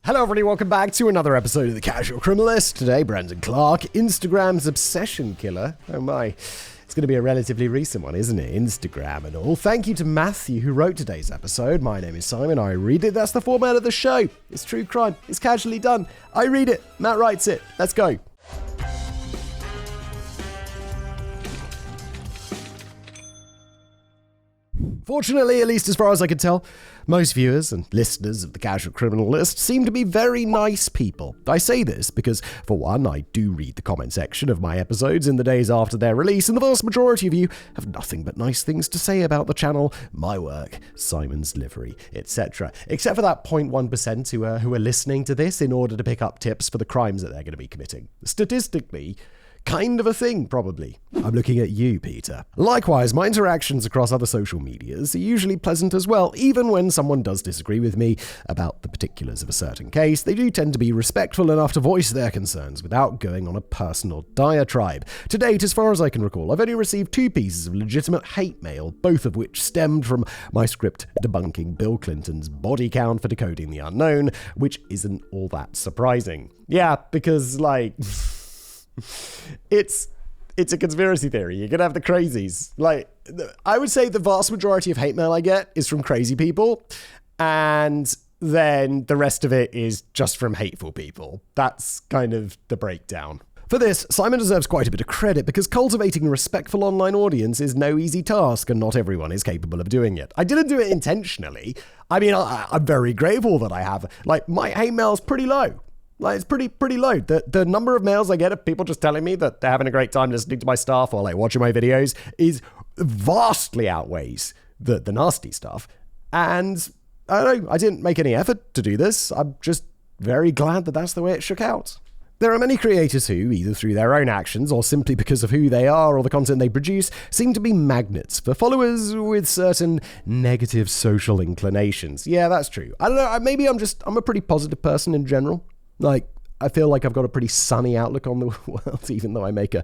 Hello everybody, welcome back to another episode of The Casual Criminalist. Today, Brandon Clark, Instagram's obsession killer. Oh my, it's going to be a relatively recent one, isn't it? Instagram and all. Thank you to Matthew who wrote today's episode. My name is Simon, I read it. That's the format of the show. It's true crime, it's casually done. I read it, Matt writes it. Let's go. Fortunately, at least as far as I can tell, most viewers and listeners of The Casual Criminalist seem to be very nice people. I say this because, for one, I do read the comment section of my episodes in the days after their release, and the vast majority of you have nothing but nice things to say about the channel, my work, Simon's livery, etc. Except for that 0.1% who are listening to this in order to pick up tips for the crimes that they're going to be committing. Statistically, kind of a thing, probably. I'm looking at you, Peter. Likewise, my interactions across other social medias are usually pleasant as well. Even when someone does disagree with me about the particulars of a certain case, they do tend to be respectful enough to voice their concerns without going on a personal diatribe. To date, as far as I can recall, I've only received 2 pieces of legitimate hate mail, both of which stemmed from my script debunking Bill Clinton's body count for decoding the unknown, which isn't all that surprising. Yeah, because, It's a conspiracy theory. You're going to have the crazies. I would say the vast majority of hate mail I get is from crazy people, and then the rest of it is just from hateful people. That's kind of the breakdown. For this, Simon deserves quite a bit of credit because cultivating a respectful online audience is no easy task and not everyone is capable of doing it. I didn't do it intentionally. I mean, I'm very grateful that I have. My hate mail is pretty low. It's pretty low. The number of mails I get of people just telling me that they're having a great time listening to my stuff or watching my videos is vastly outweighs the nasty stuff. And I don't know, I didn't make any effort to do this. I'm just very glad that that's the way it shook out. There are many creators who, either through their own actions or simply because of who they are or the content they produce, seem to be magnets for followers with certain negative social inclinations. Yeah, that's true. I don't know, maybe I'm a pretty positive person in general. I feel like I've got a pretty sunny outlook on the world, even though I make a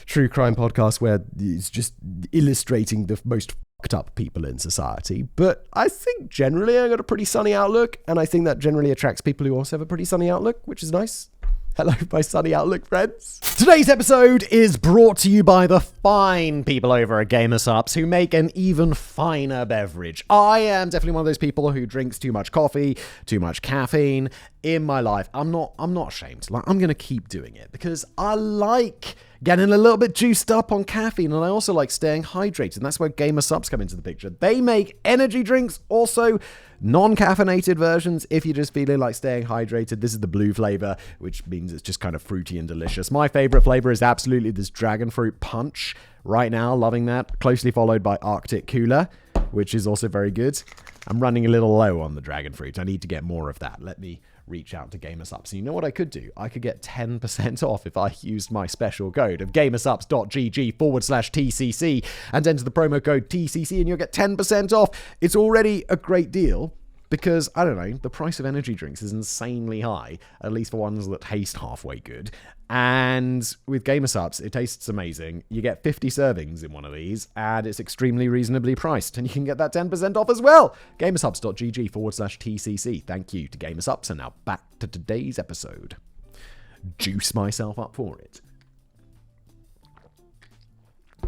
true crime podcast where it's just illustrating the most fucked up people in society. But I think generally I got a pretty sunny outlook, and I think that generally attracts people who also have a pretty sunny outlook, which is nice. Hello, my sunny outlook friends. Today's episode is brought to you by the fine people over at Gamersups who make an even finer beverage. I am definitely one of those people who drinks too much coffee, too much caffeine in my life. I'm not ashamed. I'm going to keep doing it because I like getting a little bit juiced up on caffeine, and I also like staying hydrated, and that's where Gamersups come into the picture. They make energy drinks, also non-caffeinated versions if you're just feeling like staying hydrated. This is the blue flavor, which means it's just kind of fruity and delicious. My favorite flavor is absolutely this dragon fruit punch right now. Loving that. Closely followed by Arctic Cooler, which is also very good. I'm running a little low on the dragon fruit. I need to get more of that. Let me reach out to Gamersups. And you know what I could do? I could get 10% off if I used my special code of gamersups.gg/TCC and enter the promo code TCC and you'll get 10% off. It's already a great deal because, I don't know, the price of energy drinks is insanely high, at least for ones that taste halfway good. And with Gamersups, it tastes amazing. You get 50 servings in one of these, and it's extremely reasonably priced, and you can get that 10% off as well. Gamersups.gg/TCC. Thank you to Gamersups, and now back to today's episode. Juice myself up for it.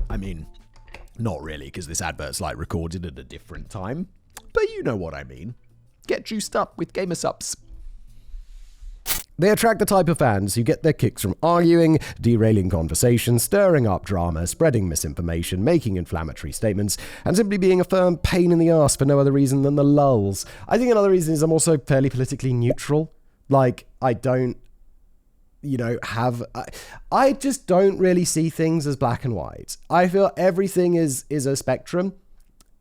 I mean, not really, because this advert's recorded at a different time, but you know what I mean. Get juiced up with Gamersups. They attract the type of fans who get their kicks from arguing, derailing conversation, stirring up drama, spreading misinformation, making inflammatory statements, and simply being a firm pain in the arse for no other reason than the lulz. I think another reason is I'm also fairly politically neutral. I don't, I just don't really see things as black and white. I feel everything is a spectrum.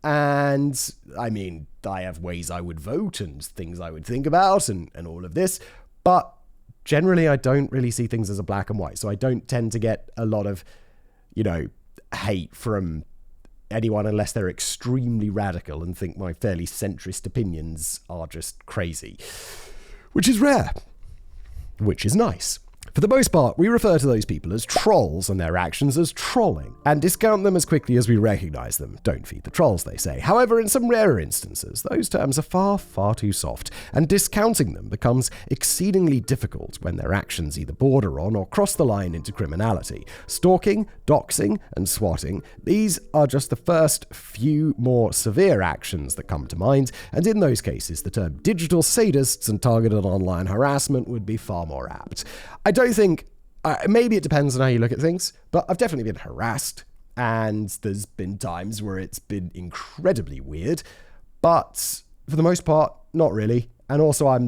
And, I mean, I have ways I would vote and things I would think about and all of this. But generally, I don't really see things as a black and white. So I don't tend to get a lot of, hate from anyone unless they're extremely radical and think my fairly centrist opinions are just crazy. Which is rare. Which is nice. For the most part, we refer to those people as trolls and their actions as trolling, and discount them as quickly as we recognize them. Don't feed the trolls, they say. However, in some rarer instances, those terms are far, far too soft, and discounting them becomes exceedingly difficult when their actions either border on or cross the line into criminality. Stalking, doxing, and swatting, these are just the first few more severe actions that come to mind, and in those cases, the term digital sadists and targeted online harassment would be far more apt. I don't think, maybe it depends on how you look at things, but I've definitely been harassed, and there's been times where it's been incredibly weird, but for the most part, not really. And also, I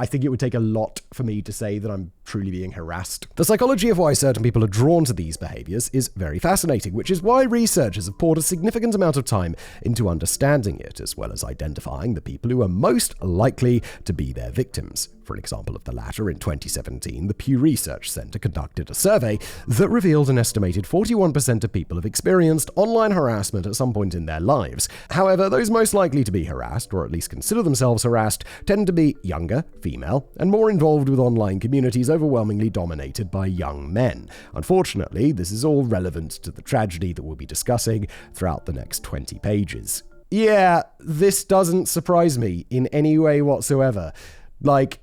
think it would take a lot for me to say that I'm truly being harassed. The psychology of why certain people are drawn to these behaviors is very fascinating, which is why researchers have poured a significant amount of time into understanding it, as well as identifying the people who are most likely to be their victims. For an example of the latter, in 2017, the Pew Research Center conducted a survey that revealed an estimated 41% of people have experienced online harassment at some point in their lives. However, those most likely to be harassed, or at least consider themselves harassed, tend to be younger, female, and more involved with online communities overwhelmingly dominated by young men. Unfortunately, this is all relevant to the tragedy that we'll be discussing throughout the next 20 pages. Yeah, this doesn't surprise me in any way whatsoever. Like,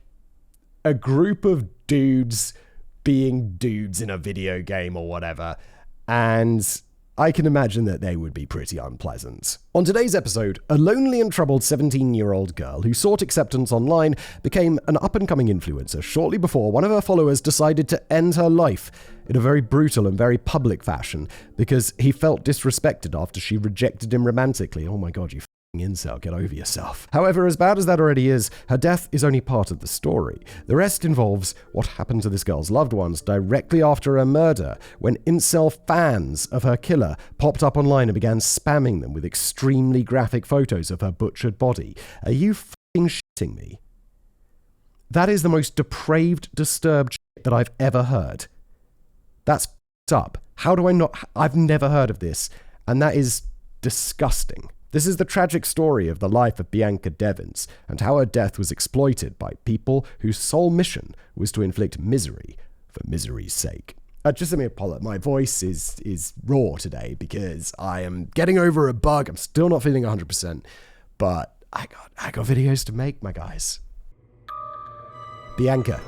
a group of dudes being dudes in a video game or whatever, and I can imagine that they would be pretty unpleasant. On today's episode, a lonely and troubled 17-year-old girl who sought acceptance online became an up-and-coming influencer shortly before one of her followers decided to end her life in a very brutal and very public fashion because he felt disrespected after she rejected him romantically. Oh my god, you incel, get over yourself. However, as bad as that already is, her death is only part of the story. The rest involves what happened to this girl's loved ones directly after her murder, when incel fans of her killer popped up online and began spamming them with extremely graphic photos of her butchered body. Are you f***ing shitting me? That is the most depraved, disturbed shit that I've ever heard. That's f***ed up. How do I not? I've never heard of this, and that is disgusting. This is the tragic story of the life of Bianca Devins and how her death was exploited by people whose sole mission was to inflict misery for misery's sake. Just let me apologize. My voice is raw today because I am getting over a bug. I'm still not feeling 100%, but I got videos to make, my guys. Bianca.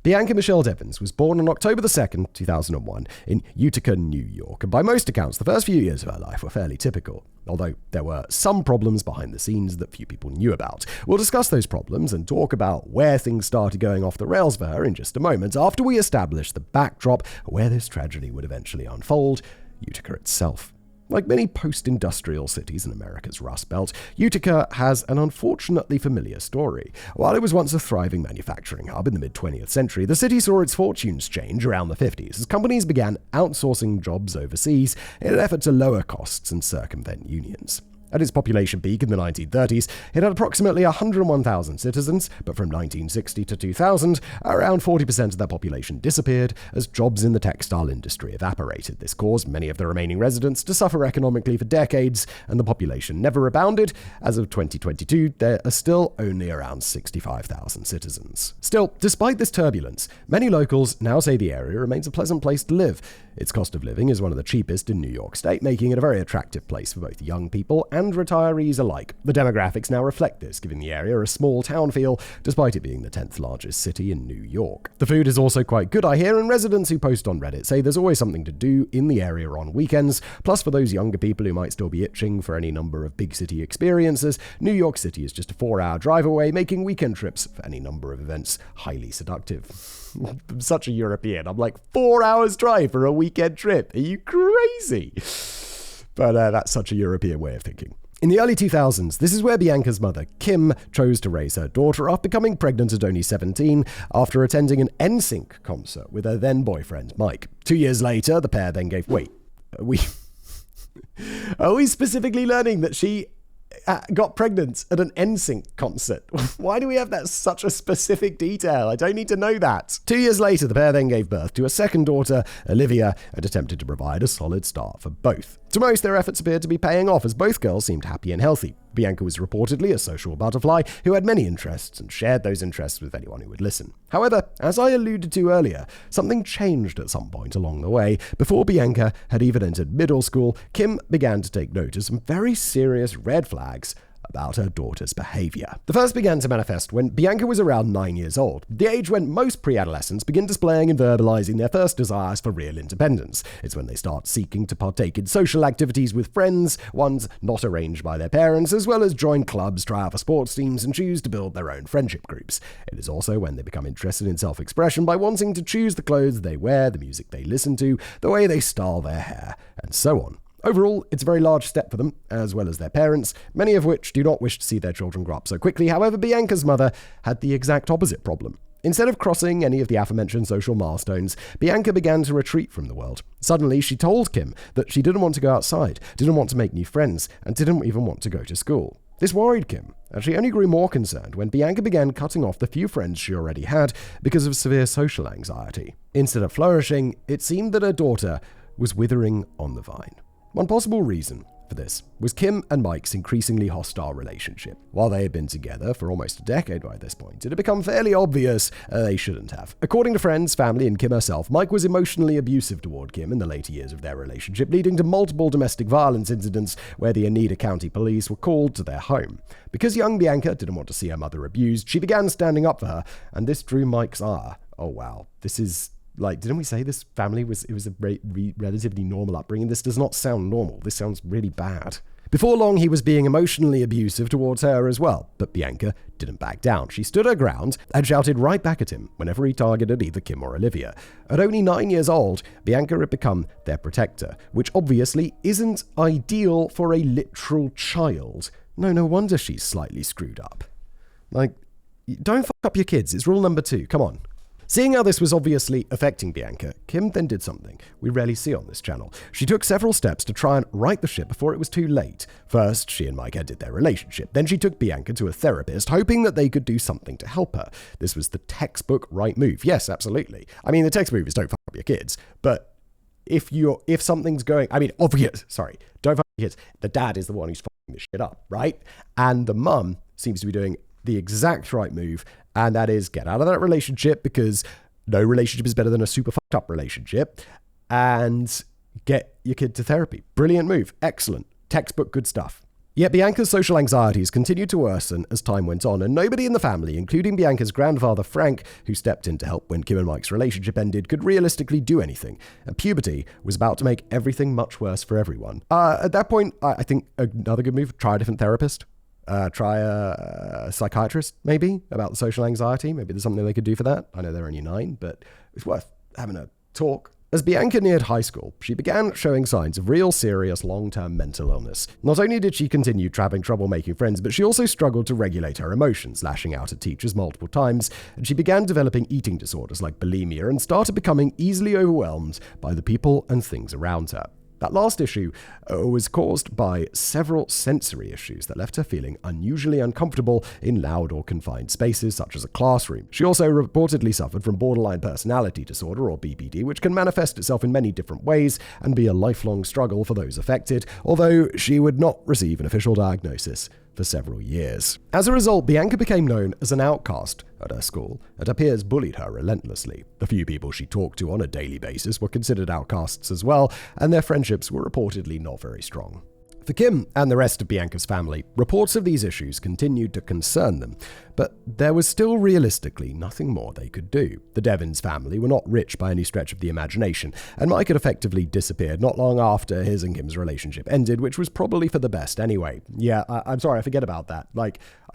Bianca Michelle Devins was born on October 2nd, 2001, in Utica, New York, and by most accounts, the first few years of her life were fairly typical, although there were some problems behind the scenes that few people knew about. We'll discuss those problems and talk about where things started going off the rails for her in just a moment, after we establish the backdrop where this tragedy would eventually unfold, Utica itself. Like many post-industrial cities in America's Rust Belt, Utica has an unfortunately familiar story. While it was once a thriving manufacturing hub in the mid-20th century, the city saw its fortunes change around the 50s as companies began outsourcing jobs overseas in an effort to lower costs and circumvent unions. At its population peak in the 1930s, it had approximately 101,000 citizens, but from 1960 to 2000, around 40% of that population disappeared as jobs in the textile industry evaporated. This caused many of the remaining residents to suffer economically for decades, and the population never rebounded. As of 2022, there are still only around 65,000 citizens. Still, despite this turbulence, many locals now say the area remains a pleasant place to live. Its cost of living is one of the cheapest in New York State, making it a very attractive place for both young people and retirees alike. The demographics now reflect this, giving the area a small town feel, despite it being the 10th largest city in New York. The food is also quite good, I hear, and residents who post on Reddit say there's always something to do in the area on weekends. Plus, for those younger people who might still be itching for any number of big city experiences, New York City is just a 4-hour drive away, making weekend trips for any number of events highly seductive. I'm such a European. I'm like, 4 hours drive for a weekend trip. Are you crazy? But that's such a European way of thinking. In the early 2000s, this is where Bianca's mother, Kim, chose to raise her daughter after becoming pregnant at only 17 after attending an NSYNC concert with her then boyfriend, Mike. 2 years later, the pair then gave... Wait, are we specifically learning that she got pregnant at an NSYNC concert? Why do we have that such a specific detail? I don't need to know that. 2 years later, the pair then gave birth to a second daughter, Olivia, and attempted to provide a solid start for both. To most, their efforts appeared to be paying off as both girls seemed happy and healthy. Bianca was reportedly a social butterfly who had many interests and shared those interests with anyone who would listen. However, as I alluded to earlier, something changed at some point along the way. Before Bianca had even entered middle school, Kim began to take note of some very serious red flags about her daughter's behavior. The first began to manifest when Bianca was around 9 years old, the age when most pre-adolescents begin displaying and verbalizing their first desires for real independence. It's when they start seeking to partake in social activities with friends, ones not arranged by their parents, as well as join clubs, try out for sports teams, and choose to build their own friendship groups. It is also when they become interested in self-expression by wanting to choose the clothes they wear, the music they listen to, the way they style their hair, and so on. Overall, it's a very large step for them, as well as their parents, many of which do not wish to see their children grow up so quickly. However, Bianca's mother had the exact opposite problem. Instead of crossing any of the aforementioned social milestones, Bianca began to retreat from the world. Suddenly, she told Kim that she didn't want to go outside, didn't want to make new friends, and didn't even want to go to school. This worried Kim, and she only grew more concerned when Bianca began cutting off the few friends she already had because of severe social anxiety. Instead of flourishing, it seemed that her daughter was withering on the vine. One possible reason for this was Kim and Mike's increasingly hostile relationship. While they had been together for almost a decade by this point, it had become fairly obvious they shouldn't have. According to friends, family, and Kim herself, Mike was emotionally abusive toward Kim in the later years of their relationship, leading to multiple domestic violence incidents where the Utica County Police were called to their home. Because young Bianca didn't want to see her mother abused, she began standing up for her, and this drew Mike's ire. Oh wow, this is... didn't we say this family was a relatively normal upbringing? This does not sound normal. This sounds really bad. Before long, he was being emotionally abusive towards her as well, but Bianca didn't back down. She stood her ground and shouted right back at him whenever he targeted either Kim or Olivia. At only 9 years old, Bianca had become their protector, which obviously isn't ideal for a literal child. No wonder she's slightly screwed up. Don't fuck up your kids. It's rule number 2. Come on. Seeing how this was obviously affecting Bianca, Kim then did something we rarely see on this channel. She took several steps to try and right the ship before it was too late. First, she and Mike ended their relationship. Then she took Bianca to a therapist, hoping that they could do something to help her. This was the textbook right move. Yes, absolutely. I mean, the text move is don't fuck up your kids. But if something's going... don't fuck up your kids. The dad is the one who's fucking this shit up, right? And the mum seems to be doing the exact right move, and that is get out of that relationship, because no relationship is better than a super fucked up relationship, and get your kid to therapy. Brilliant move. Excellent. Textbook good stuff. Yet Bianca's social anxieties continued to worsen as time went on, and nobody in the family, including Bianca's grandfather Frank, who stepped in to help when Kim and Mike's relationship ended, could realistically do anything. And puberty was about to make everything much worse for everyone. At that point, I think another good move, try a different therapist. Try a psychiatrist, maybe, about the social anxiety. Maybe there's something they could do for that. I know they're only 9, but it's worth having a talk. As Bianca neared high school, she began showing signs of real serious long-term mental illness. Not only did she continue having trouble making friends, but she also struggled to regulate her emotions, lashing out at teachers multiple times, and she began developing eating disorders like bulimia and started becoming easily overwhelmed by the people and things around her. That last issue was caused by several sensory issues that left her feeling unusually uncomfortable in loud or confined spaces, such as a classroom. She also reportedly suffered from borderline personality disorder, or BPD, which can manifest itself in many different ways and be a lifelong struggle for those affected, although she would not receive an official diagnosis for several years. As a result, Bianca became known as an outcast at her school, and her peers bullied her relentlessly. The few people she talked to on a daily basis were considered outcasts as well, and their friendships were reportedly not very strong. For Kim and the rest of Bianca's family, reports of these issues continued to concern them, but there was still realistically nothing more they could do. The Devins family were not rich by any stretch of the imagination, and Mike had effectively disappeared not long after his and Kim's relationship ended, which was probably for the best anyway. Yeah, I'm sorry, I forget about that.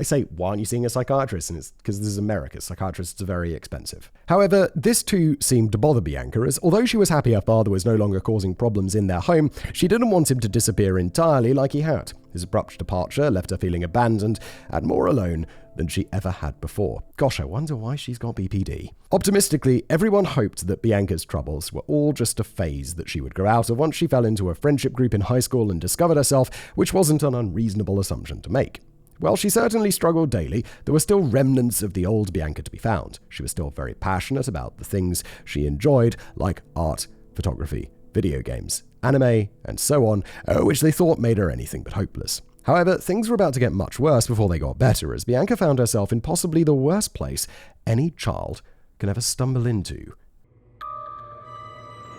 I say, why aren't you seeing a psychiatrist? And it's because this is America. Psychiatrists are very expensive. However, this too seemed to bother Bianca, as although she was happy her father was no longer causing problems in their home, she didn't want him to disappear entirely like he had. His abrupt departure left her feeling abandoned and more alone than she ever had before. Gosh, I wonder why she's got BPD. Optimistically, everyone hoped that Bianca's troubles were all just a phase that she would grow out of once she fell into a friendship group in high school and discovered herself, which wasn't an unreasonable assumption to make. While she certainly struggled daily, there were still remnants of the old Bianca to be found. She was still very passionate about the things she enjoyed, like art, photography, video games, anime, and so on, which they thought made her anything but hopeless. However, things were about to get much worse before they got better, as Bianca found herself in possibly the worst place any child can ever stumble into.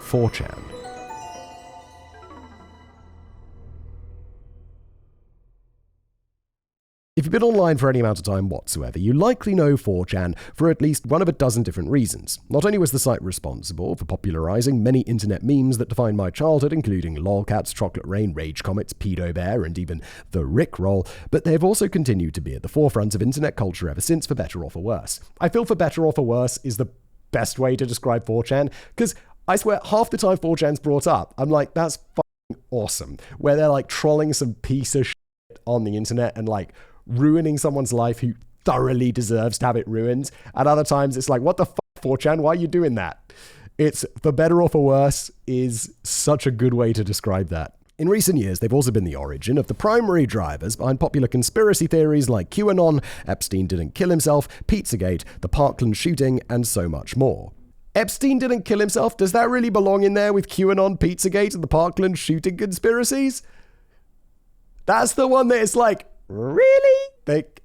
4chan. If you've been online for any amount of time whatsoever, you likely know 4chan for at least one of a dozen different reasons. Not only was the site responsible for popularizing many internet memes that defined my childhood, including lolcats, chocolate rain, rage comets, pedo bear, and even the Rickroll, but they've also continued to be at the forefront of internet culture ever since, for better or for worse. I feel for better or for worse is the best way to describe 4chan, because I swear half the time 4chan's brought up, I'm like, that's fucking awesome. Where they're like trolling some piece of shit on the internet and like ruining someone's life who thoroughly deserves to have it ruined. At other times, it's like, what the fuck, 4chan? Why are you doing that? It's for better or for worse is such a good way to describe that. In recent years, they've also been the origin of the primary drivers behind popular conspiracy theories like QAnon, Epstein didn't kill himself, Pizzagate, the Parkland shooting, and so much more. Epstein didn't kill himself? Does that really belong in there with QAnon, Pizzagate, and the Parkland shooting conspiracies? That's the one that is like, really?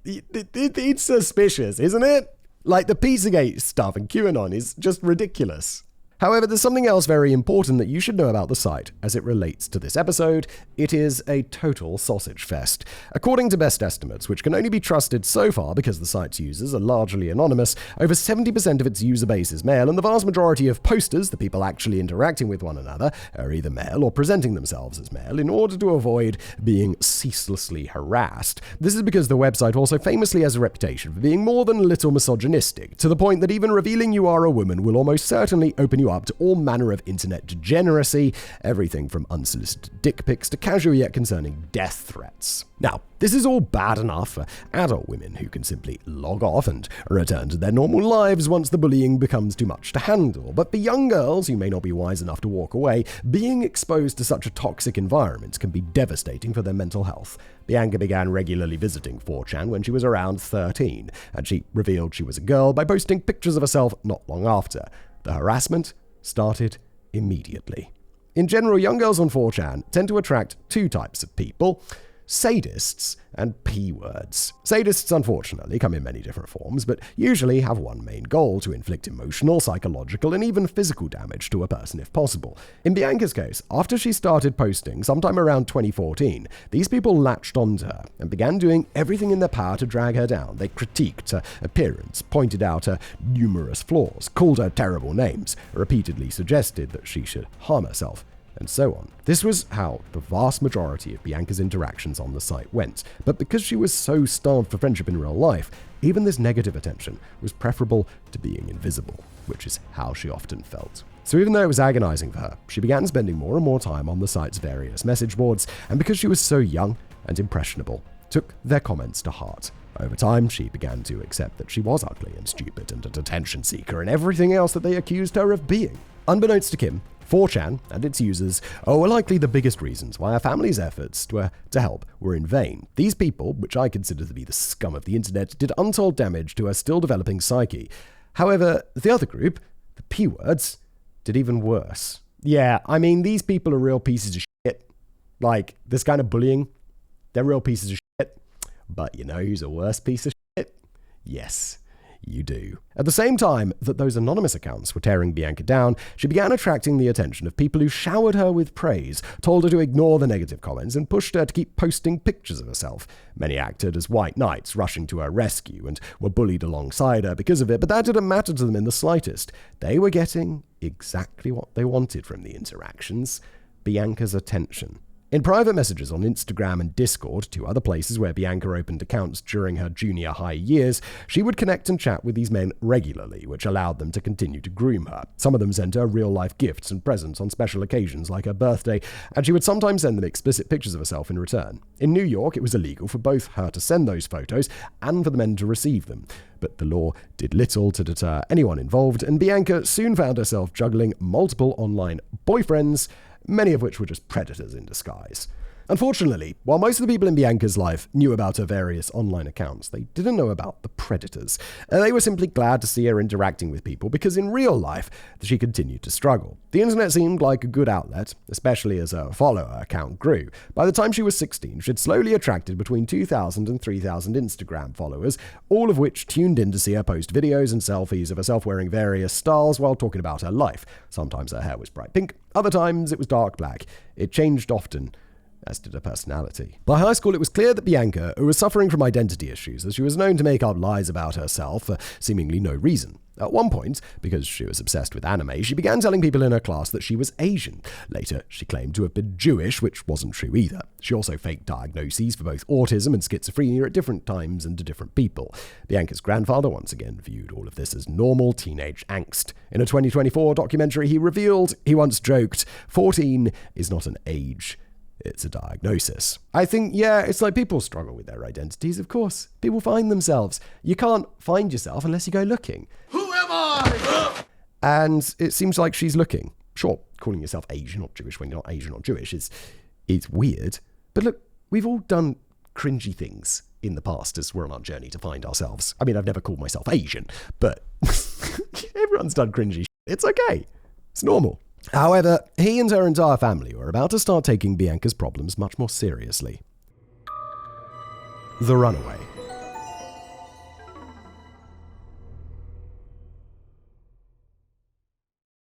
It's suspicious, isn't it? Like the Pizzagate stuff and QAnon is just ridiculous. However, there's something else very important that you should know about the site as it relates to this episode. It is a total sausage fest. According to best estimates, which can only be trusted so far because the site's users are largely anonymous, over 70% of its user base is male, and the vast majority of posters, the people actually interacting with one another, are either male or presenting themselves as male in order to avoid being ceaselessly harassed. This is because the website also famously has a reputation for being more than a little misogynistic, to the point that even revealing you are a woman will almost certainly open you up to all manner of internet degeneracy, everything from unsolicited dick pics to casual yet concerning death threats. Now, this is all bad enough for adult women who can simply log off and return to their normal lives once the bullying becomes too much to handle. But for young girls who may not be wise enough to walk away, being exposed to such a toxic environment can be devastating for their mental health. Bianca began regularly visiting 4chan when she was around 13, and she revealed she was a girl by posting pictures of herself not long after. The harassment started immediately. In general, young girls on 4chan tend to attract two types of people: sadists and P-words. Sadists, unfortunately, come in many different forms, but usually have one main goal: to inflict emotional, psychological, and even physical damage to a person if possible. In Bianca's case, after she started posting sometime around 2014, these people latched onto her and began doing everything in their power to drag her down. They critiqued her appearance, pointed out her numerous flaws, called her terrible names, repeatedly suggested that she should harm herself, and so on. This was how the vast majority of Bianca's interactions on the site went, but because she was so starved for friendship in real life, even this negative attention was preferable to being invisible, which is how she often felt. So even though it was agonizing for her, she began spending more and more time on the site's various message boards, and because she was so young and impressionable, took their comments to heart. Over time, she began to accept that she was ugly and stupid and a attention seeker and everything else that they accused her of being. Unbeknownst to Kim, 4chan and its users were likely the biggest reasons why our family's efforts to help were in vain. These people, which I consider to be the scum of the internet, did untold damage to her still developing psyche. However, the other group, the P-words, did even worse. Yeah, I mean, these people are real pieces of shit. Like, this kind of bullying, they're real pieces of shit. But you know who's a worse piece of shit? Yes, you do. At the same time that those anonymous accounts were tearing Bianca down, she began attracting the attention of people who showered her with praise, told her to ignore the negative comments, and pushed her to keep posting pictures of herself. Many acted as white knights rushing to her rescue and were bullied alongside her because of it, but that didn't matter to them in the slightest. They were getting exactly what they wanted from the interactions: Bianca's attention. In private messages on Instagram and Discord, two other places where Bianca opened accounts during her junior high years, she would connect and chat with these men regularly, which allowed them to continue to groom her. Some of them sent her real-life gifts and presents on special occasions like her birthday, and she would sometimes send them explicit pictures of herself in return. In New York, it was illegal for both her to send those photos and for the men to receive them. But the law did little to deter anyone involved, and Bianca soon found herself juggling multiple online boyfriends, many of which were just predators in disguise. Unfortunately, while most of the people in Bianca's life knew about her various online accounts, they didn't know about the predators. They were simply glad to see her interacting with people because in real life, she continued to struggle. The internet seemed like a good outlet, especially as her follower account grew. By the time she was 16, she'd slowly attracted between 2,000 and 3,000 Instagram followers, all of which tuned in to see her post videos and selfies of herself wearing various styles while talking about her life. Sometimes her hair was bright pink, other times it was dark black. It changed often, as did her personality. By high school, it was clear that Bianca was suffering from identity issues, as she was known to make up lies about herself for seemingly no reason. At one point, because she was obsessed with anime, she began telling people in her class that she was Asian. Later, she claimed to have been Jewish, which wasn't true either. She also faked diagnoses for both autism and schizophrenia at different times and to different people. Bianca's grandfather once again viewed all of this as normal teenage angst. In a 2024 documentary, he revealed, he once joked, 14 is not an age. It's a diagnosis. I think, yeah, it's like people struggle with their identities, of course. People find themselves. You can't find yourself unless you go looking. Who am I? And it seems like she's looking. Sure, calling yourself Asian or Jewish when you're not Asian or Jewish is weird. But look, we've all done cringy things in the past as we're on our journey to find ourselves. I mean, I've never called myself Asian, but everyone's done cringy shit. It's okay. It's normal. However, he and her entire family were about to start taking Bianca's problems much more seriously. The runaway.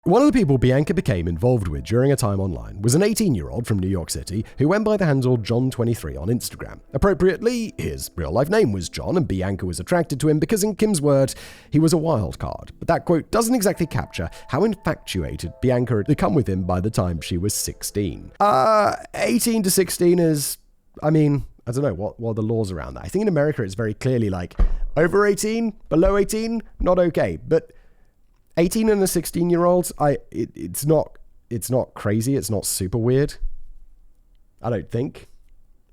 One of the people Bianca became involved with during her time online was an 18-year-old from New York City who went by the handle John23 on Instagram. Appropriately, his real-life name was John, and Bianca was attracted to him because, in Kim's word, he was a wild card. But that quote doesn't exactly capture how infatuated Bianca had become with him by the time she was 16. 18 to 16 is, I don't know, what are the laws around that? I think in America it's very clearly like, over 18, below 18, not okay. But 18 and a 16-year-old, it's not crazy. It's not super weird. I don't think.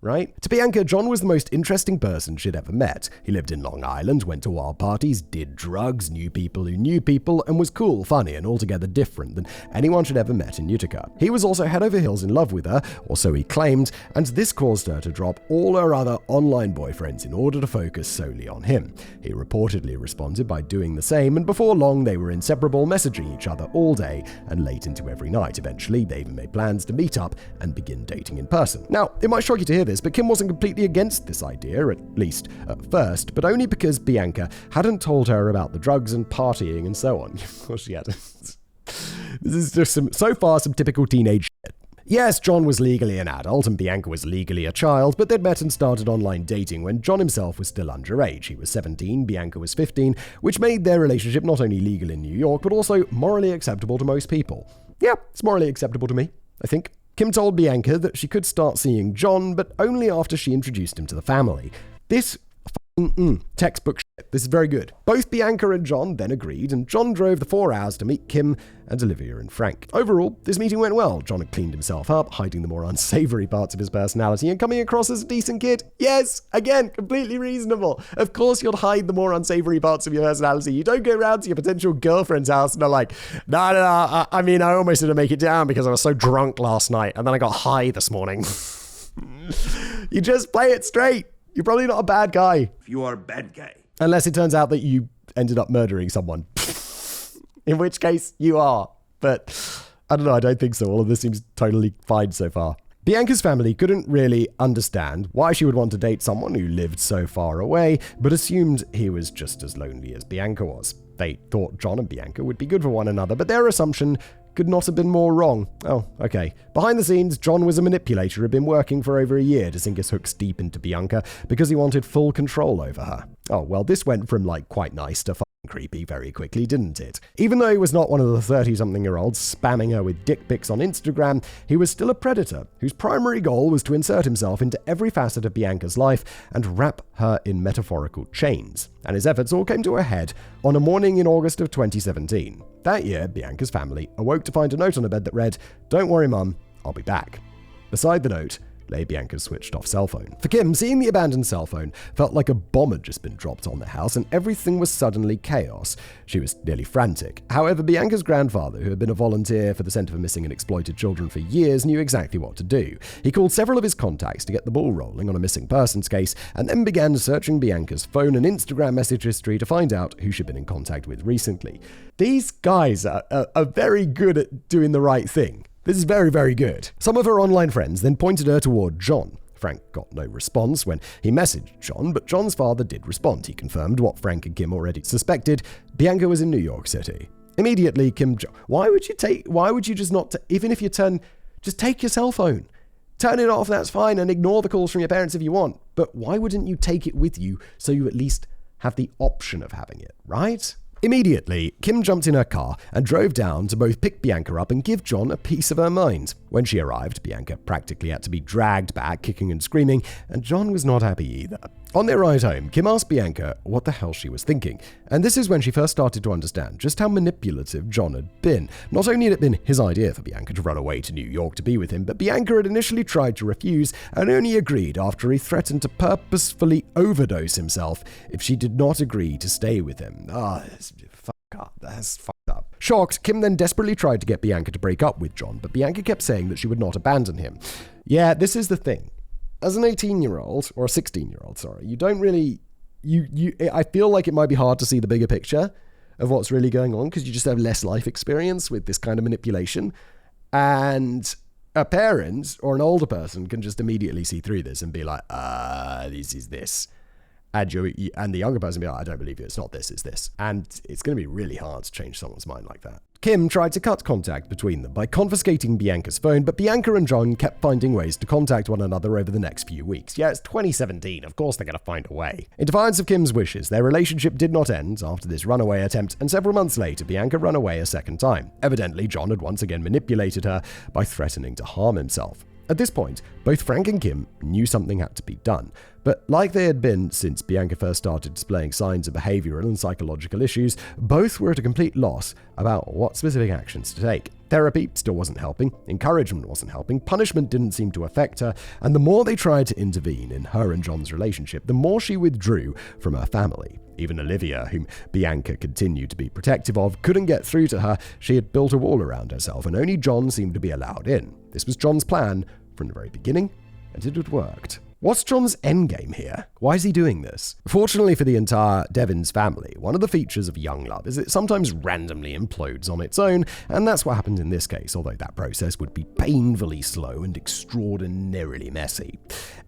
Right? To Bianca, John was the most interesting person she'd ever met. He lived in Long Island, went to wild parties, did drugs, knew people who knew people, and was cool, funny, and altogether different than anyone she'd ever met in Utica. He was also head over heels in love with her, or so he claimed, and this caused her to drop all her other online boyfriends in order to focus solely on him. He reportedly responded by doing the same, and before long they were inseparable, messaging each other all day and late into every night. Eventually, they even made plans to meet up and begin dating in person. Now, it might shock you to hear this, but Kim wasn't completely against this idea, at least at first, but only because Bianca hadn't told her about the drugs and partying and so on. Of course she had. This is just so far some typical teenage shit. Yes, John was legally an adult and Bianca was legally a child, but they'd met and started online dating when John himself was still underage. He was 17, Bianca was 15, which made their relationship not only legal in New York, but also morally acceptable to most people. Yeah, it's morally acceptable to me, I think. Kim told Bianca that she could start seeing John, but only after she introduced him to the family. This textbook shit. This is very good. Both Bianca and John then agreed, and John drove the 4 hours to meet Kim and Olivia and Frank. Overall, this meeting went well. John had cleaned himself up, hiding the more unsavory parts of his personality and coming across as a decent kid. Yes, again, completely reasonable. Of course you'll hide the more unsavory parts of your personality. You don't go around to your potential girlfriend's house and are like, no, I almost didn't make it down because I was so drunk last night and then I got high this morning. You just play it straight. You're probably not a bad guy. You are a bad guy. Unless it turns out that you ended up murdering someone. In which case, you are. But I don't know, I don't think so. All of this seems totally fine so far. Bianca's family couldn't really understand why she would want to date someone who lived so far away, but assumed he was just as lonely as Bianca was. They thought John and Bianca would be good for one another, but their assumption could not have been more wrong. Oh, okay. Behind the scenes, John was a manipulator who had been working for over a year to sink his hooks deep into Bianca because he wanted full control over her. Oh, well, this went from quite nice to creepy very quickly, didn't it? Even though he was not one of the 30-something-year-olds spamming her with dick pics on Instagram, he was still a predator whose primary goal was to insert himself into every facet of Bianca's life and wrap her in metaphorical chains. And his efforts all came to a head on a morning in August of 2017. That year, Bianca's family awoke to find a note on her bed that read, "Don't worry, Mum, I'll be back." Beside the note lay Bianca's switched off cell phone. For Kim, seeing the abandoned cell phone felt like a bomb had just been dropped on the house and everything was suddenly chaos. She was nearly frantic. However, Bianca's grandfather, who had been a volunteer for the Center for Missing and Exploited Children for years, knew exactly what to do. He called several of his contacts to get the ball rolling on a missing persons case and then began searching Bianca's phone and Instagram message history to find out who she'd been in contact with recently. These guys are very good at doing the right thing. This is very, very good. Some of her online friends then pointed her toward John. Frank got no response when he messaged John, but John's father did respond. He confirmed what Frank and Kim already suspected. Bianca was in New York City. Immediately, Kim, why would you just not, even if you just take your cell phone. Turn it off, that's fine, and ignore the calls from your parents if you want. But why wouldn't you take it with you so you at least have the option of having it, right? Immediately, Kim jumped in her car and drove down to both pick Bianca up and give John a piece of her mind. When she arrived, Bianca practically had to be dragged back, kicking and screaming, and John was not happy either. On their ride home, Kim asked Bianca what the hell she was thinking, and this is when she first started to understand just how manipulative John had been. Not only had it been his idea for Bianca to run away to New York to be with him, but Bianca had initially tried to refuse and only agreed after he threatened to purposefully overdose himself if she did not agree to stay with him. That's fucked up. Shocked, Kim then desperately tried to get Bianca to break up with John, but Bianca kept saying that she would not abandon him. Yeah, this is the thing. As an 18-year-old, or a 16-year-old, sorry, you don't really... I feel like it might be hard to see the bigger picture of what's really going on because you just have less life experience with this kind of manipulation. And a parent or an older person can just immediately see through this and be like, this is this. And the younger person will be like, I don't believe you, it's not this, it's this. And it's going to be really hard to change someone's mind like that. Kim tried to cut contact between them by confiscating Bianca's phone, but Bianca and John kept finding ways to contact one another over the next few weeks. Yeah, it's 2017, of course they're going to find a way. In defiance of Kim's wishes, their relationship did not end after this runaway attempt, and several months later, Bianca ran away a second time. Evidently, John had once again manipulated her by threatening to harm himself. At this point, both Frank and Kim knew something had to be done, but like they had been since Bianca first started displaying signs of behavioral and psychological issues, both were at a complete loss about what specific actions to take. Therapy still wasn't helping, encouragement wasn't helping, punishment didn't seem to affect her, and the more they tried to intervene in her and John's relationship, the more she withdrew from her family. Even Olivia, whom Bianca continued to be protective of, couldn't get through to her. She had built a wall around herself, and only John seemed to be allowed in. This was John's plan from the very beginning, and it had worked. What's John's endgame here? Why is he doing this? Fortunately for the entire Devins family, one of the features of young love is it sometimes randomly implodes on its own, and that's what happened in this case, although that process would be painfully slow and extraordinarily messy.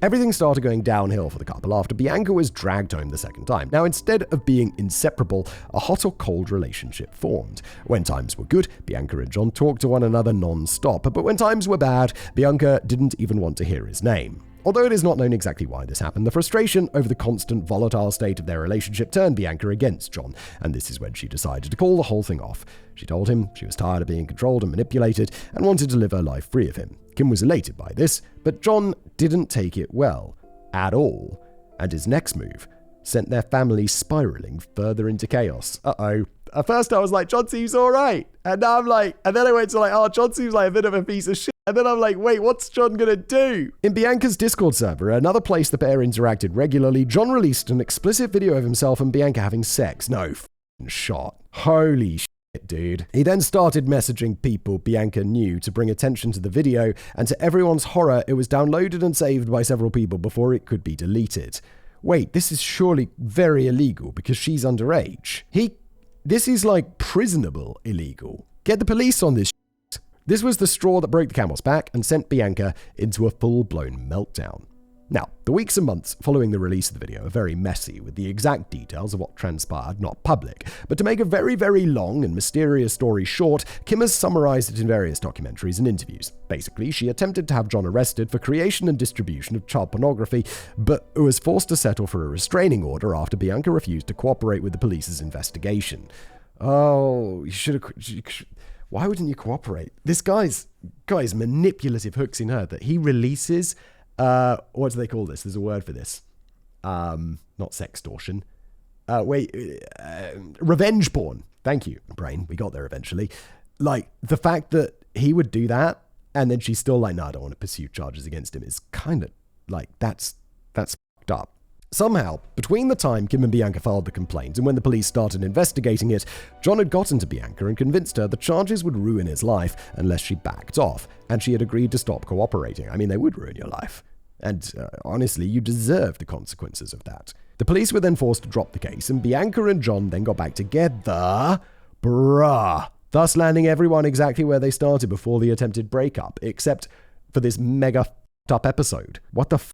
Everything started going downhill for the couple after Bianca was dragged home the second time. Now, instead of being inseparable, a hot or cold relationship formed. When times were good, Bianca and John talked to one another non-stop, but when times were bad, Bianca didn't even want to hear his name. Although it is not known exactly why this happened, the frustration over the constant volatile state of their relationship turned Bianca against John, and this is when she decided to call the whole thing off. She told him she was tired of being controlled and manipulated and wanted to live her life free of him. Kim was elated by this, but John didn't take it well at all, and his next move sent their family spiraling further into chaos. At first I was like, John seems alright, and now I'm like, and then I went to like, John seems like a bit of a piece of shit. And then I'm like, wait, what's John gonna do? In Bianca's Discord server, another place the pair interacted regularly, John released an explicit video of himself and Bianca having sex. No f***ing shot. Holy shit, dude. He then started messaging people Bianca knew to bring attention to the video, and to everyone's horror, it was downloaded and saved by several people before it could be deleted. Wait, this is surely very illegal because she's underage. This is like prisonable illegal. Get the police on this. This was the straw that broke the camel's back and sent Bianca into a full-blown meltdown. Now, the weeks and months following the release of the video are very messy, with the exact details of what transpired not public. But to make a very, very long and mysterious story short, Kim has summarized it in various documentaries and interviews. Basically, she attempted to have John arrested for creation and distribution of child pornography, but was forced to settle for a restraining order after Bianca refused to cooperate with the police's investigation. Oh, you should have... Why wouldn't you cooperate? This guy's manipulative hooks in her that he releases. What do they call this? There's a word for this. Not sextortion. Revenge porn. Thank you, brain. We got there eventually. Like, the fact that he would do that and then she's still like, no, I don't want to pursue charges against him. It's kind of like, that's fucked up. Somehow, between the time Kim and Bianca filed the complaint and when the police started investigating it, John had gotten to Bianca and convinced her the charges would ruin his life unless she backed off, and she had agreed to stop cooperating. I mean, they would ruin your life. And honestly, you deserve the consequences of that. The police were then forced to drop the case, and Bianca and John then got back together. Bruh. Thus landing everyone exactly where they started before the attempted breakup, except for this mega f***ed up episode. What the f***?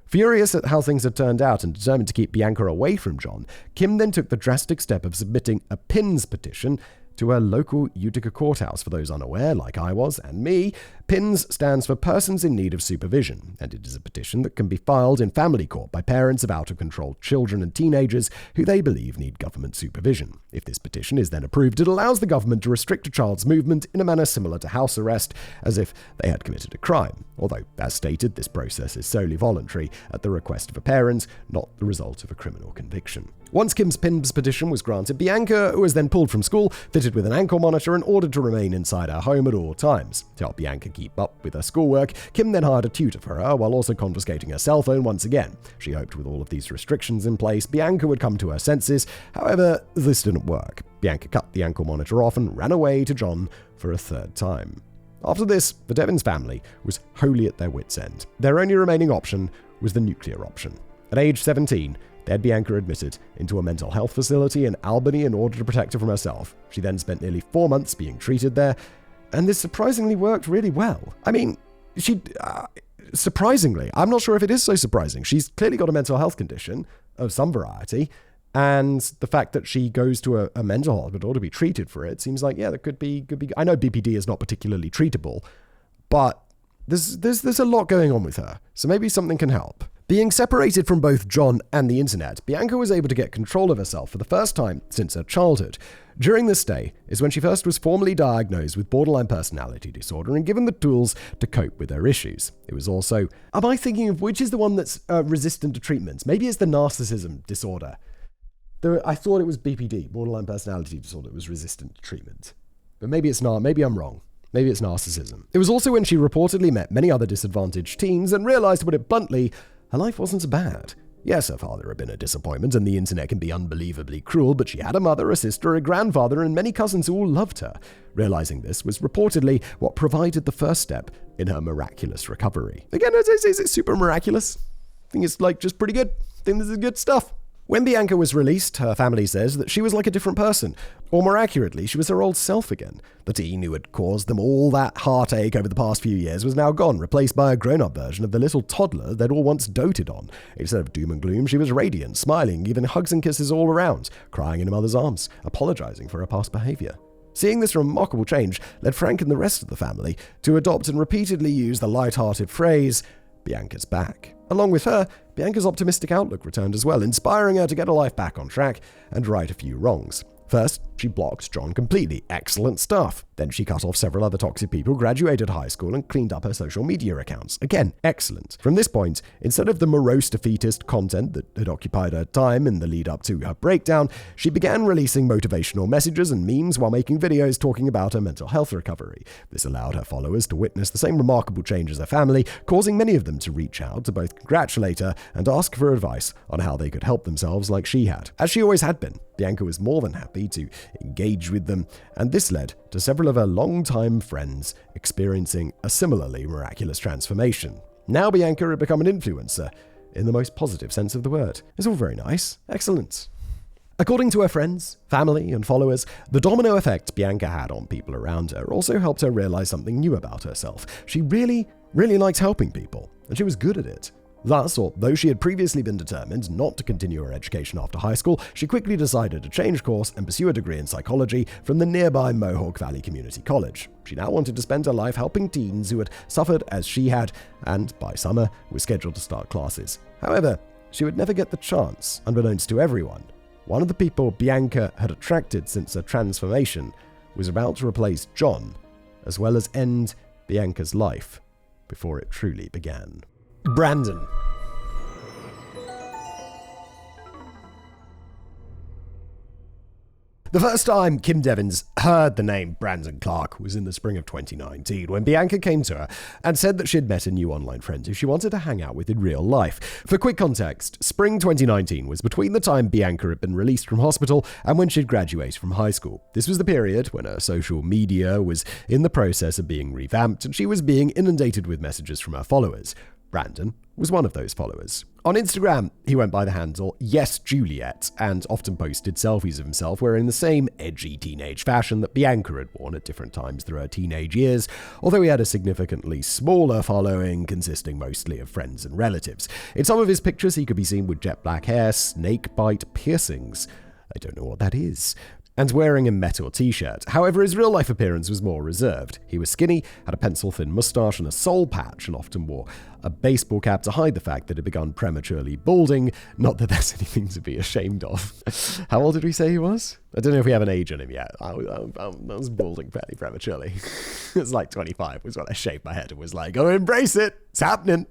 Furious at how things had turned out and determined to keep Bianca away from John, Kim then took the drastic step of submitting a PINS petition to her local Utica courthouse. For those unaware, like I was and me, PINS stands for Persons in Need of Supervision, and it is a petition that can be filed in family court by parents of out-of-control children and teenagers who they believe need government supervision. If this petition is then approved, it allows the government to restrict a child's movement in a manner similar to house arrest, as if they had committed a crime. Although, as stated, this process is solely voluntary at the request of a parent, not the result of a criminal conviction. Once Kim's PINS petition was granted, Bianca was then pulled from school, fitted with an ankle monitor, and ordered to remain inside her home at all times. To help Bianca keep up with her schoolwork, Kim then hired a tutor for her, while also confiscating her cell phone once again. She hoped with all of these restrictions in place, Bianca would come to her senses. However, this didn't work. Bianca cut the ankle monitor off and ran away to John for a third time. After this, the Devins family was wholly at their wits' end. Their only remaining option was the nuclear option. At age 17, they had Bianca admitted into a mental health facility in Albany in order to protect her from herself. She then spent nearly 4 months being treated there, and this surprisingly worked really well. I mean, surprisingly, I'm not sure if it is so surprising. She's clearly got a mental health condition of some variety, and the fact that she goes to a mental hospital to be treated for it seems like, yeah, that could be. I know BPD is not particularly treatable, but there's a lot going on with her, so maybe something can help. Being separated from both John and the internet, Bianca was able to get control of herself for the first time since her childhood. During this stay is when she first was formally diagnosed with borderline personality disorder and given the tools to cope with her issues. It was also, am I thinking of which is the one that's resistant to treatments? Maybe it's the narcissism disorder. I thought it was BPD, borderline personality disorder, was resistant to treatment. But maybe it's not. Maybe I'm wrong. Maybe it's narcissism. It was also when she reportedly met many other disadvantaged teens and realized, to put it bluntly, her life wasn't so bad. Yes, her father had been a disappointment, and the internet can be unbelievably cruel, but she had a mother, a sister, a grandfather, and many cousins who all loved her. Realizing this was reportedly what provided the first step in her miraculous recovery. Again, is it super miraculous? I think it's just pretty good. I think this is good stuff. When Bianca was released, her family says that she was like a different person, or more accurately, she was her old self again. The teen who had caused them all that heartache over the past few years was now gone, replaced by a grown-up version of the little toddler they'd all once doted on. Instead of doom and gloom, she was radiant, smiling, giving hugs and kisses all around, crying in her mother's arms, apologizing for her past behavior. Seeing this remarkable change led Frank and the rest of the family to adopt and repeatedly use the light-hearted phrase, Bianca's back. Along with her, Bianca's optimistic outlook returned as well, inspiring her to get her life back on track and right a few wrongs. First, she blocked John completely. Excellent stuff. Then she cut off several other toxic people, graduated high school, and cleaned up her social media accounts. Again, excellent. From this point, instead of the morose defeatist content that had occupied her time in the lead up to her breakdown, she began releasing motivational messages and memes while making videos talking about her mental health recovery. This allowed her followers to witness the same remarkable change as her family, causing many of them to reach out to both congratulate her and ask for advice on how they could help themselves like she had. As she always had been, Bianca was more than happy to engage with them, and this led to several of her longtime friends experiencing a similarly miraculous transformation. Now Bianca had become an influencer, in the most positive sense of the word. It's all very nice. Excellent. According to her friends, family, and followers, the domino effect Bianca had on people around her also helped her realize something new about herself. She really liked helping people, and she was good at it. Thus, although she had previously been determined not to continue her education after high school, she quickly decided to change course and pursue a degree in psychology from the nearby Mohawk Valley Community College. She now wanted to spend her life helping teens who had suffered as she had, and by summer was scheduled to start classes. However, she would never get the chance, unbeknownst to everyone. One of the people Bianca had attracted since her transformation was about to replace John, as well as end Bianca's life before it truly began. Brandon. The first time Kim Devins heard the name Brandon Clark was in the spring of 2019 when Bianca came to her and said that she had met a new online friend who she wanted to hang out with in real life. For quick context, spring 2019 was between the time Bianca had been released from hospital and when she'd graduated from high school. This was the period when her social media was in the process of being revamped and she was being inundated with messages from her followers. Brandon was one of those followers. On Instagram, he went by the handle Yes Juliet and often posted selfies of himself wearing the same edgy teenage fashion that Bianca had worn at different times through her teenage years, although he had a significantly smaller following consisting mostly of friends and relatives. In some of his pictures, he could be seen with jet black hair, snake bite piercings. I don't know what that is. And wearing a metal t-shirt. However, his real-life appearance was more reserved. He was skinny, had a pencil-thin mustache and a soul patch, and often wore a baseball cap to hide the fact that it had begun prematurely balding. Not that there's anything to be ashamed of. How old did we say he was? I don't know if we have an age on him yet. I was balding fairly prematurely. It was like 25 was when I shaved my head and was like, oh, embrace it. It's happening.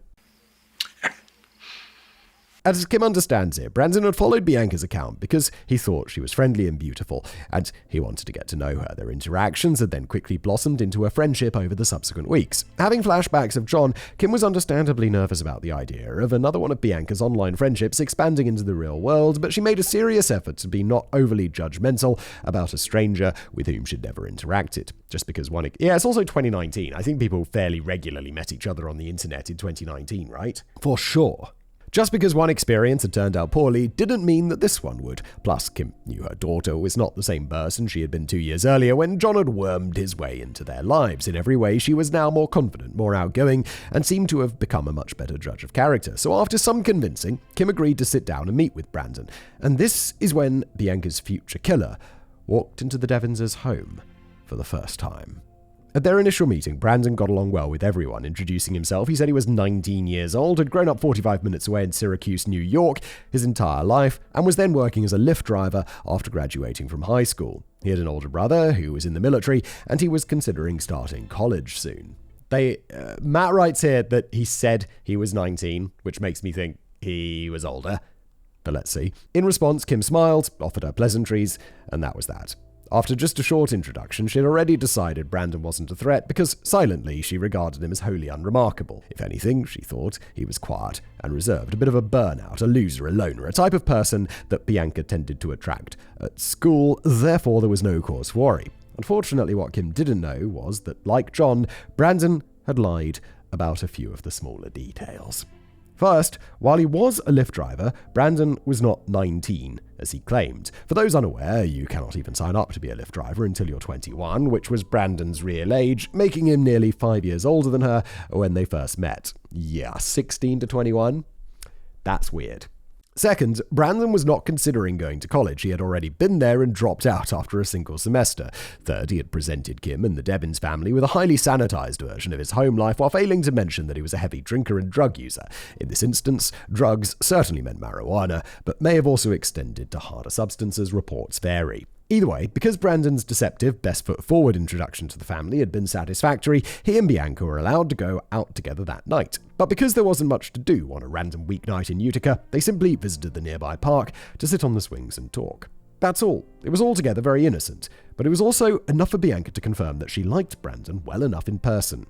As Kim understands it, Brandon had followed Bianca's account because he thought she was friendly and beautiful, and he wanted to get to know her. Their interactions had then quickly blossomed into a friendship over the subsequent weeks. Having flashbacks of John, Kim was understandably nervous about the idea of another one of Bianca's online friendships expanding into the real world, but she made a serious effort to be not overly judgmental about a stranger with whom she'd never interacted. Just because it's also 2019. I think people fairly regularly met each other on the internet in 2019, right? For sure. Just because one experience had turned out poorly didn't mean that this one would. Plus, Kim knew her daughter was not the same person she had been 2 years earlier when John had wormed his way into their lives. In every way, she was now more confident, more outgoing, and seemed to have become a much better judge of character. So after some convincing, Kim agreed to sit down and meet with Brandon. And this is when Bianca's future killer walked into the Devins' home for the first time. At their initial meeting, Brandon got along well with everyone, introducing himself. He said he was 19 years old, had grown up 45 minutes away in Syracuse, New York, his entire life, and was then working as a Lyft driver after graduating from high school. He had an older brother who was in the military, and he was considering starting college soon. Matt writes here that he said he was 19, which makes me think he was older. But let's see. In response, Kim smiled, offered her pleasantries, and that was that. After just a short introduction, she had already decided Brandon wasn't a threat because, silently, she regarded him as wholly unremarkable. If anything, she thought he was quiet and reserved, a bit of a burnout, a loser, a loner, a type of person that Bianca tended to attract at school, therefore there was no cause for worry. Unfortunately, what Kim didn't know was that, like John, Brandon had lied about a few of the smaller details. First, while he was a Lyft driver, Brandon was not 19, as he claimed. For those unaware, you cannot even sign up to be a Lyft driver until you're 21, which was Brandon's real age, making him nearly 5 years older than her when they first met. Yeah, 16 to 21? That's weird. Second, Brandon was not considering going to college. He had already been there and dropped out after a single semester. Third, he had presented Kim and the Devins family with a highly sanitized version of his home life while failing to mention that he was a heavy drinker and drug user. In this instance, drugs certainly meant marijuana, but may have also extended to harder substances, reports vary. Either way, because Brandon's deceptive, best-foot-forward introduction to the family had been satisfactory, he and Bianca were allowed to go out together that night. But because there wasn't much to do on a random weeknight in Utica, they simply visited the nearby park to sit on the swings and talk. That's all. It was altogether very innocent, but it was also enough for Bianca to confirm that she liked Brandon well enough in person.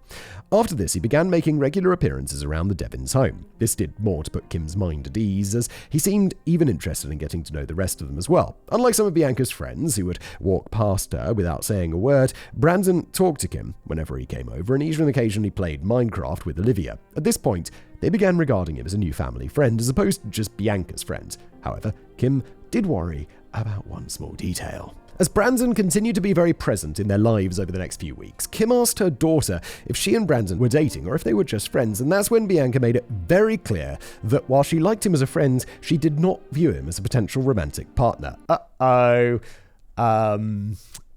After this, he began making regular appearances around the Devins' home. This did more to put Kim's mind at ease, as he seemed even interested in getting to know the rest of them as well. Unlike some of Bianca's friends who would walk past her without saying a word, Brandon talked to Kim whenever he came over and even occasionally played Minecraft with Olivia. At this point, they began regarding him as a new family friend as opposed to just Bianca's friend. However, Kim did worry about one small detail. As Brandon continued to be very present in their lives over the next few weeks, Kim asked her daughter if she and Brandon were dating or if they were just friends, and that's when Bianca made it very clear that while she liked him as a friend, she did not view him as a potential romantic partner. What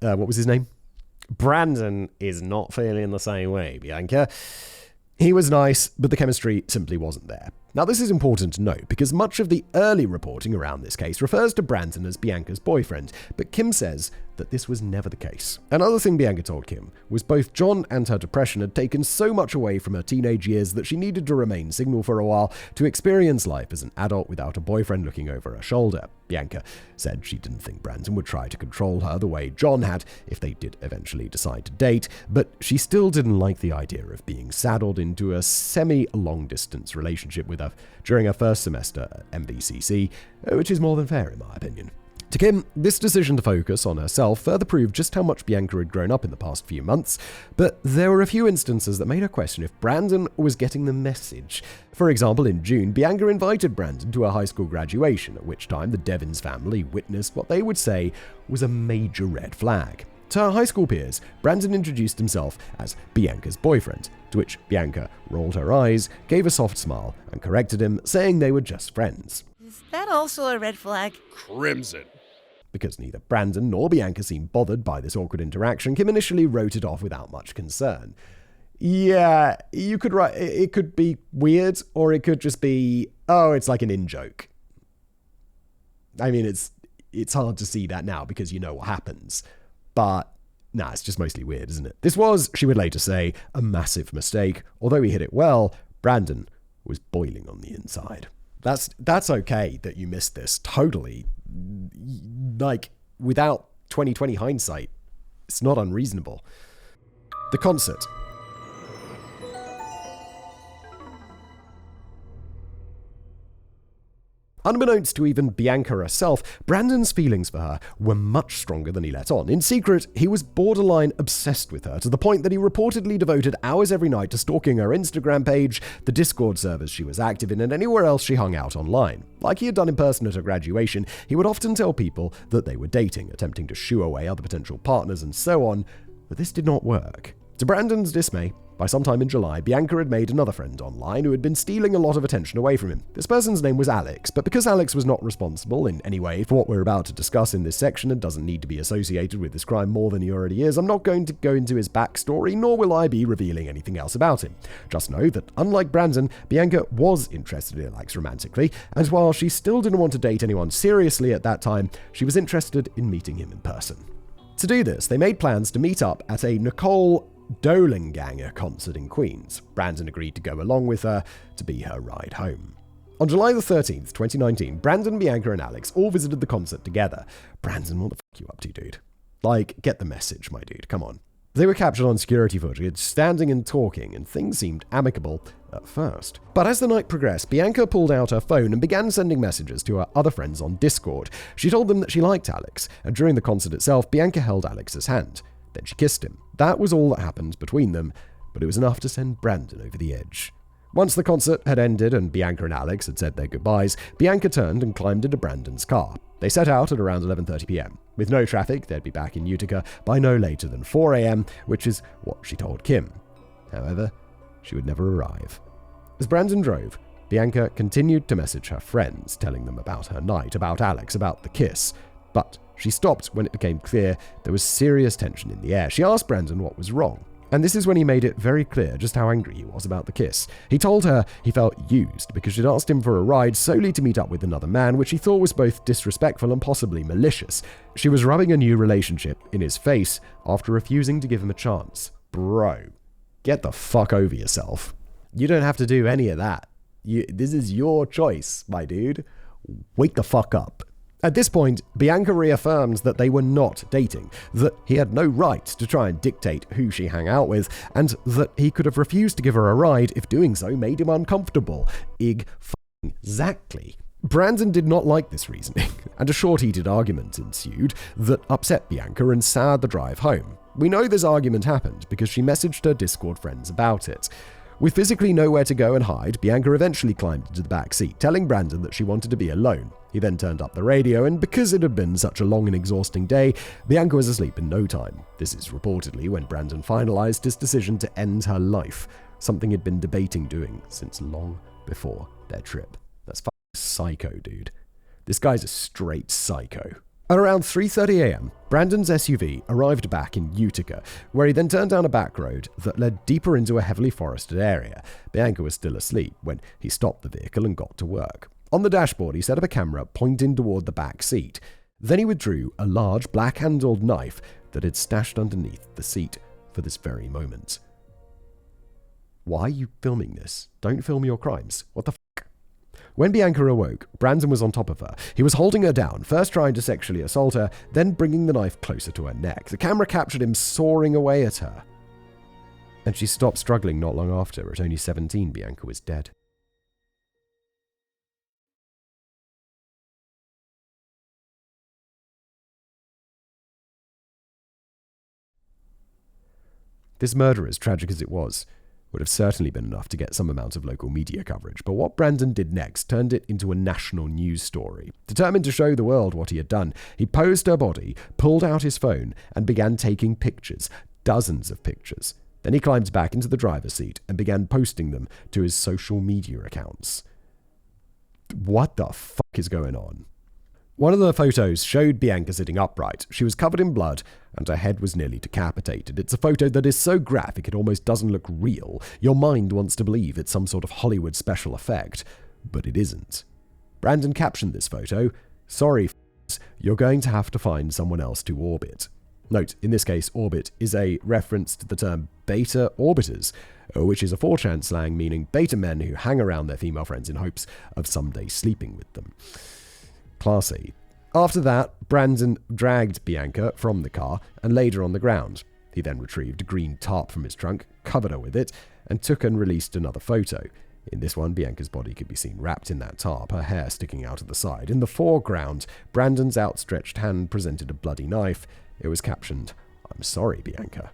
was his name? Brandon is not feeling the same way, Bianca. He was nice, but the chemistry simply wasn't there. Now, this is important to note because much of the early reporting around this case refers to Brandon as Bianca's boyfriend, but Kim says that this was never the case. Another thing Bianca told Kim was both John and her depression had taken so much away from her teenage years that she needed to remain single for a while to experience life as an adult without a boyfriend looking over her shoulder. Bianca said she didn't think Brandon would try to control her the way John had if they did eventually decide to date, but she still didn't like the idea of being saddled into a semi-long-distance relationship with her during her first semester at MVCC, which is more than fair in my opinion. To Kim, this decision to focus on herself further proved just how much Bianca had grown up in the past few months, but there were a few instances that made her question if Brandon was getting the message. For example, in June, Bianca invited Brandon to her high school graduation, at which time the Devins family witnessed what they would say was a major red flag. To her high school peers, Brandon introduced himself as Bianca's boyfriend, to which Bianca rolled her eyes, gave a soft smile, and corrected him, saying they were just friends. Is that also a red flag? Crimson. Because neither Brandon nor Bianca seemed bothered by this awkward interaction, Kim initially wrote it off without much concern. Yeah, you could write, it could be weird, or it could just be, oh, it's like an in-joke. I mean, it's hard to see that now because you know what happens. But, nah, it's just mostly weird, isn't it? This was, she would later say, a massive mistake. Although he hit it well, Brandon was boiling on the inside. That's okay that you missed this, totally. Like, without 2020 hindsight, it's not unreasonable. The concert. Unbeknownst to even Bianca herself, Brandon's feelings for her were much stronger than he let on. In secret, he was borderline obsessed with her, to the point that he reportedly devoted hours every night to stalking her Instagram page, the Discord servers she was active in, and anywhere else she hung out online. Like he had done in person at her graduation, he would often tell people that they were dating, attempting to shoo away other potential partners and so on, but this did not work. To Brandon's dismay, by sometime in July, Bianca had made another friend online who had been stealing a lot of attention away from him. This person's name was Alex, but because Alex was not responsible in any way for what we're about to discuss in this section and doesn't need to be associated with this crime more than he already is, I'm not going to go into his backstory, nor will I be revealing anything else about him. Just know that, unlike Brandon, Bianca was interested in Alex romantically, and while she still didn't want to date anyone seriously at that time, she was interested in meeting him in person. To do this, they made plans to meet up at a Nicole Dolenganger concert in Queens. Brandon agreed to go along with her to be her ride home. On July the 13th, 2019, Brandon, Bianca, and Alex all visited the concert together. Brandon, what the fuck you up to, dude? Like, get the message, my dude, come on. They were captured on security footage, standing and talking, and things seemed amicable at first. But as the night progressed, Bianca pulled out her phone and began sending messages to her other friends on Discord. She told them that she liked Alex, and during the concert itself, Bianca held Alex's hand. Then she kissed him. That was all that happened between them, but it was enough to send Brandon over the edge. Once the concert had ended and Bianca and Alex had said their goodbyes, Bianca turned and climbed into Brandon's car. They set out at around 11:30 p.m. With no traffic, they'd be back in Utica by no later than 4 a.m., which is what she told Kim. However, she would never arrive. As Brandon drove, Bianca continued to message her friends, telling them about her night, about Alex, about the kiss. But she stopped when it became clear there was serious tension in the air. She asked Brandon what was wrong, and this is when he made it very clear just how angry he was about the kiss. He told her he felt used because she'd asked him for a ride solely to meet up with another man, which he thought was both disrespectful and possibly malicious. She was rubbing a new relationship in his face after refusing to give him a chance. Bro, get the fuck over yourself. You don't have to do any of that. This is your choice, my dude. Wake the fuck up. At this point, Bianca reaffirmed that they were not dating, that he had no right to try and dictate who she hung out with, and that he could have refused to give her a ride if doing so made him uncomfortable. Exactly. Brandon did not like this reasoning, and a short heated argument ensued that upset Bianca and soured the drive home. We know this argument happened because she messaged her Discord friends about it. With physically nowhere to go and hide, Bianca eventually climbed into the back seat, telling Brandon that she wanted to be alone. He then turned up the radio, and because it had been such a long and exhausting day, Bianca was asleep in no time. This is reportedly when Brandon finalized his decision to end her life, something he'd been debating doing since long before their trip. That's fucking psycho, dude. This guy's a straight psycho. At around 3:30 a.m., Brandon's SUV arrived back in Utica, where he then turned down a back road that led deeper into a heavily forested area. Bianca was still asleep when he stopped the vehicle and got to work. On the dashboard, he set up a camera pointing toward the back seat. Then he withdrew a large black-handled knife that had stashed underneath the seat for this very moment. Why are you filming this? Don't film your crimes. What the fuck? When Bianca awoke, Brandon was on top of her. He was holding her down, first trying to sexually assault her, then bringing the knife closer to her neck. The camera captured him sawing away at her. And she stopped struggling not long after. At only 17, Bianca was dead. This murder, as tragic as it was, would have certainly been enough to get some amount of local media coverage, but what Brandon did next turned it into a national news story. Determined to show the world what he had done, he posed her body, pulled out his phone, and began taking pictures, dozens of pictures. Then he climbed back into the driver's seat and began posting them to his social media accounts. What the fuck is going on? One of the photos showed Bianca sitting upright. She was covered in blood, and her head was nearly decapitated. It's a photo that is so graphic it almost doesn't look real. Your mind wants to believe it's some sort of Hollywood special effect, but it isn't. Brandon captioned this photo, "Sorry, you're going to have to find someone else to orbit." Note, in this case, orbit is a reference to the term beta orbiters, which is a 4chan slang meaning beta men who hang around their female friends in hopes of someday sleeping with them. Classy. After that, Brandon dragged Bianca from the car and laid her on the ground. He then retrieved a green tarp from his trunk, covered her with it, and took and released another photo. In this one, Bianca's body could be seen wrapped in that tarp, her hair sticking out of the side. In the foreground, Brandon's outstretched hand presented a bloody knife. It was captioned, "I'm sorry, Bianca."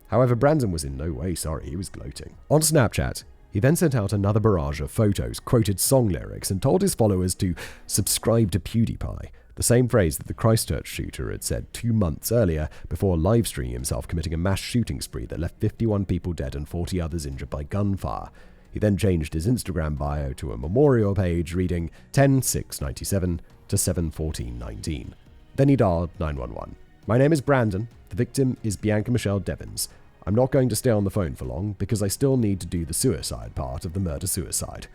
However, Brandon was in no way sorry, he was gloating. On Snapchat, he then sent out another barrage of photos, quoted song lyrics, and told his followers to subscribe to PewDiePie, the same phrase that the Christchurch shooter had said 2 months earlier before live-streaming himself committing a mass shooting spree that left 51 people dead and 40 others injured by gunfire. He then changed his Instagram bio to a memorial page reading 10/6/97 to 7/14/19. Then he dialed 911. "My name is Brandon. The victim is Bianca Michelle Devins. I'm not going to stay on the phone for long because I still need to do the suicide part of the murder-suicide."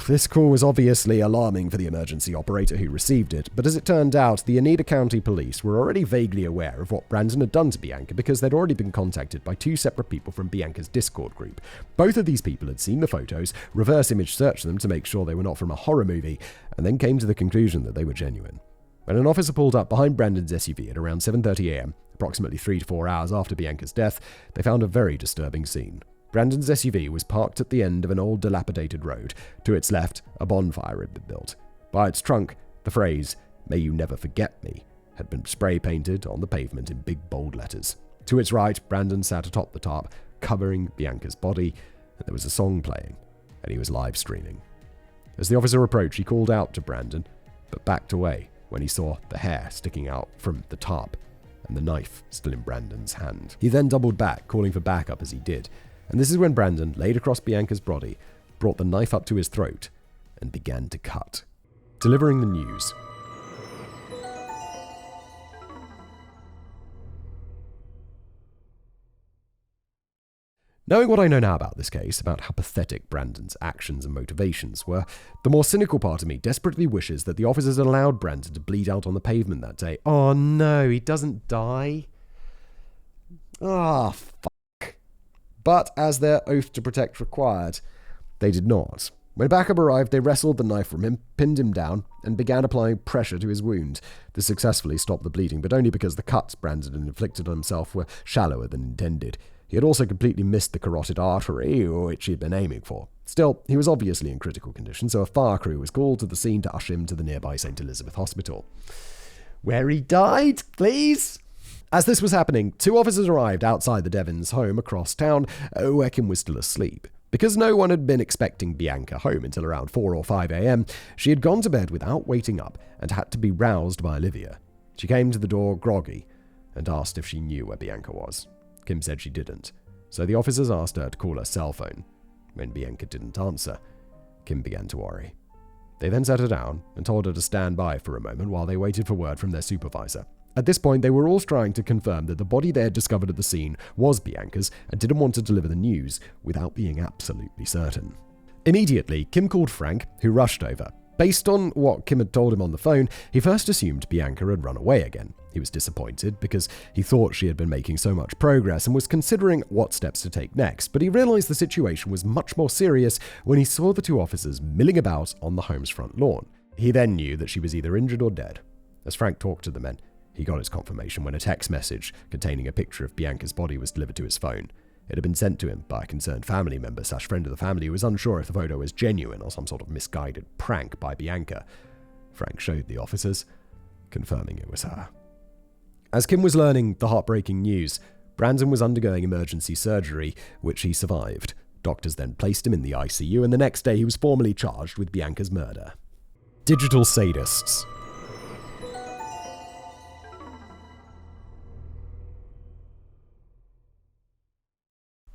This call was obviously alarming for the emergency operator who received it, but as it turned out, the Utica County Police were already vaguely aware of what Brandon had done to Bianca because they'd already been contacted by 2 separate people from Bianca's Discord group. Both of these people had seen the photos, reverse image searched them to make sure they were not from a horror movie, and then came to the conclusion that they were genuine. When an officer pulled up behind Brandon's SUV at around 7:30 a.m., approximately 3 to 4 hours after Bianca's death, they found a very disturbing scene. Brandon's SUV was parked at the end of an old dilapidated road. To its left, a bonfire had been built. By its trunk, the phrase, "May you never forget me," had been spray painted on the pavement in big bold letters. To its right, Brandon sat atop the tarp, covering Bianca's body, and there was a song playing, and he was live streaming. As the officer approached, he called out to Brandon, but backed away when he saw the hair sticking out from the tarp and the knife still in Brandon's hand. He then doubled back, calling for backup as he did, and this is when Brandon laid across Bianca's body, brought the knife up to his throat, and began to cut. Delivering the news. Knowing what I know now about this case, about how pathetic Brandon's actions and motivations were, the more cynical part of me desperately wishes that the officers had allowed Brandon to bleed out on the pavement that day. Oh no, he doesn't die? Ah, fuck. But as their oath to protect required, they did not. When backup arrived, they wrestled the knife from him, pinned him down, and began applying pressure to his wound. This successfully stopped the bleeding, but only because the cuts Brandon had inflicted on himself were shallower than intended. He had also completely missed the carotid artery, which he had been aiming for. Still, he was obviously in critical condition, so a fire crew was called to the scene to usher him to the nearby St. Elizabeth Hospital. Where he died, please? As this was happening, 2 officers arrived outside the Devins' home across town, where Kim was still asleep. Because no one had been expecting Bianca home until around 4 or 5 a.m., she had gone to bed without waiting up and had to be roused by Olivia. She came to the door groggy and asked if she knew where Bianca was. Kim said she didn't, so the officers asked her to call her cell phone. When Bianca didn't answer, Kim began to worry. They then sat her down and told her to stand by for a moment while they waited for word from their supervisor. At this point, they were all trying to confirm that the body they had discovered at the scene was Bianca's and didn't want to deliver the news without being absolutely certain. Immediately, Kim called Frank, who rushed over. Based on what Kim had told him on the phone, he first assumed Bianca had run away again. He was disappointed because he thought she had been making so much progress and was considering what steps to take next, but he realized the situation was much more serious when he saw the two officers milling about on the home's front lawn. He then knew that she was either injured or dead. As Frank talked to the men, he got his confirmation when a text message containing a picture of Bianca's body was delivered to his phone. It had been sent to him by a concerned family member / friend of the family who was unsure if the photo was genuine or some sort of misguided prank by Bianca. Frank showed the officers, confirming it was her. As Kim was learning the heartbreaking news, Brandon was undergoing emergency surgery, which he survived. Doctors then placed him in the ICU, and the next day he was formally charged with Bianca's murder. Digital sadists.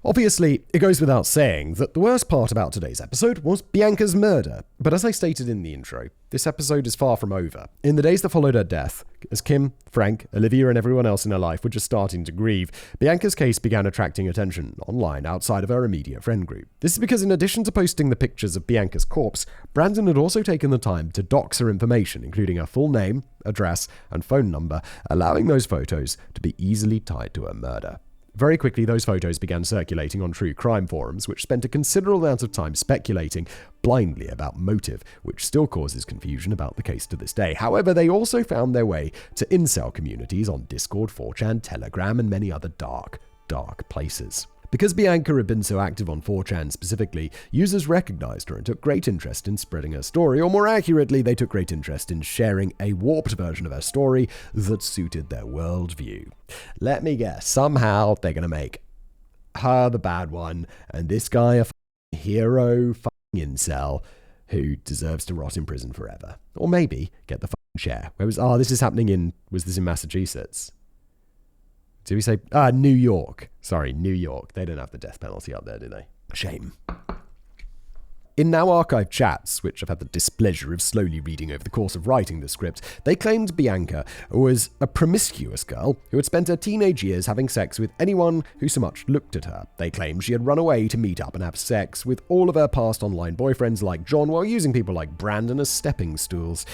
Obviously, it goes without saying that the worst part about today's episode was Bianca's murder, but as I stated in the intro, this episode is far from over. In the days that followed her death, as Kim, Frank, Olivia and everyone else in her life were just starting to grieve, Bianca's case began attracting attention online outside of her immediate friend group. This is because in addition to posting the pictures of Bianca's corpse, Brandon had also taken the time to dox her information, including her full name, address and phone number, allowing those photos to be easily tied to her murder. Very quickly, those photos began circulating on true crime forums, which spent a considerable amount of time speculating blindly about motive, which still causes confusion about the case to this day. However, they also found their way to incel communities on Discord, 4chan, Telegram, and many other dark places. Because Bianca had been so active on 4chan specifically, users recognized her and took great interest in spreading her story, or more accurately, they took great interest in sharing a warped version of her story that suited their worldview. Let me guess, somehow they're going to make her the bad one, and this guy a hero incel who deserves to rot in prison forever. Or maybe get the share. Was this in Massachusetts? Did we say, New York? Sorry, New York. They don't have the death penalty up there, do they? Shame. In now archived chats, which I've had the displeasure of slowly reading over the course of writing the script, they claimed Bianca was a promiscuous girl who had spent her teenage years having sex with anyone who so much looked at her. They claimed she had run away to meet up and have sex with all of her past online boyfriends like John while using people like Brandon as stepping stools.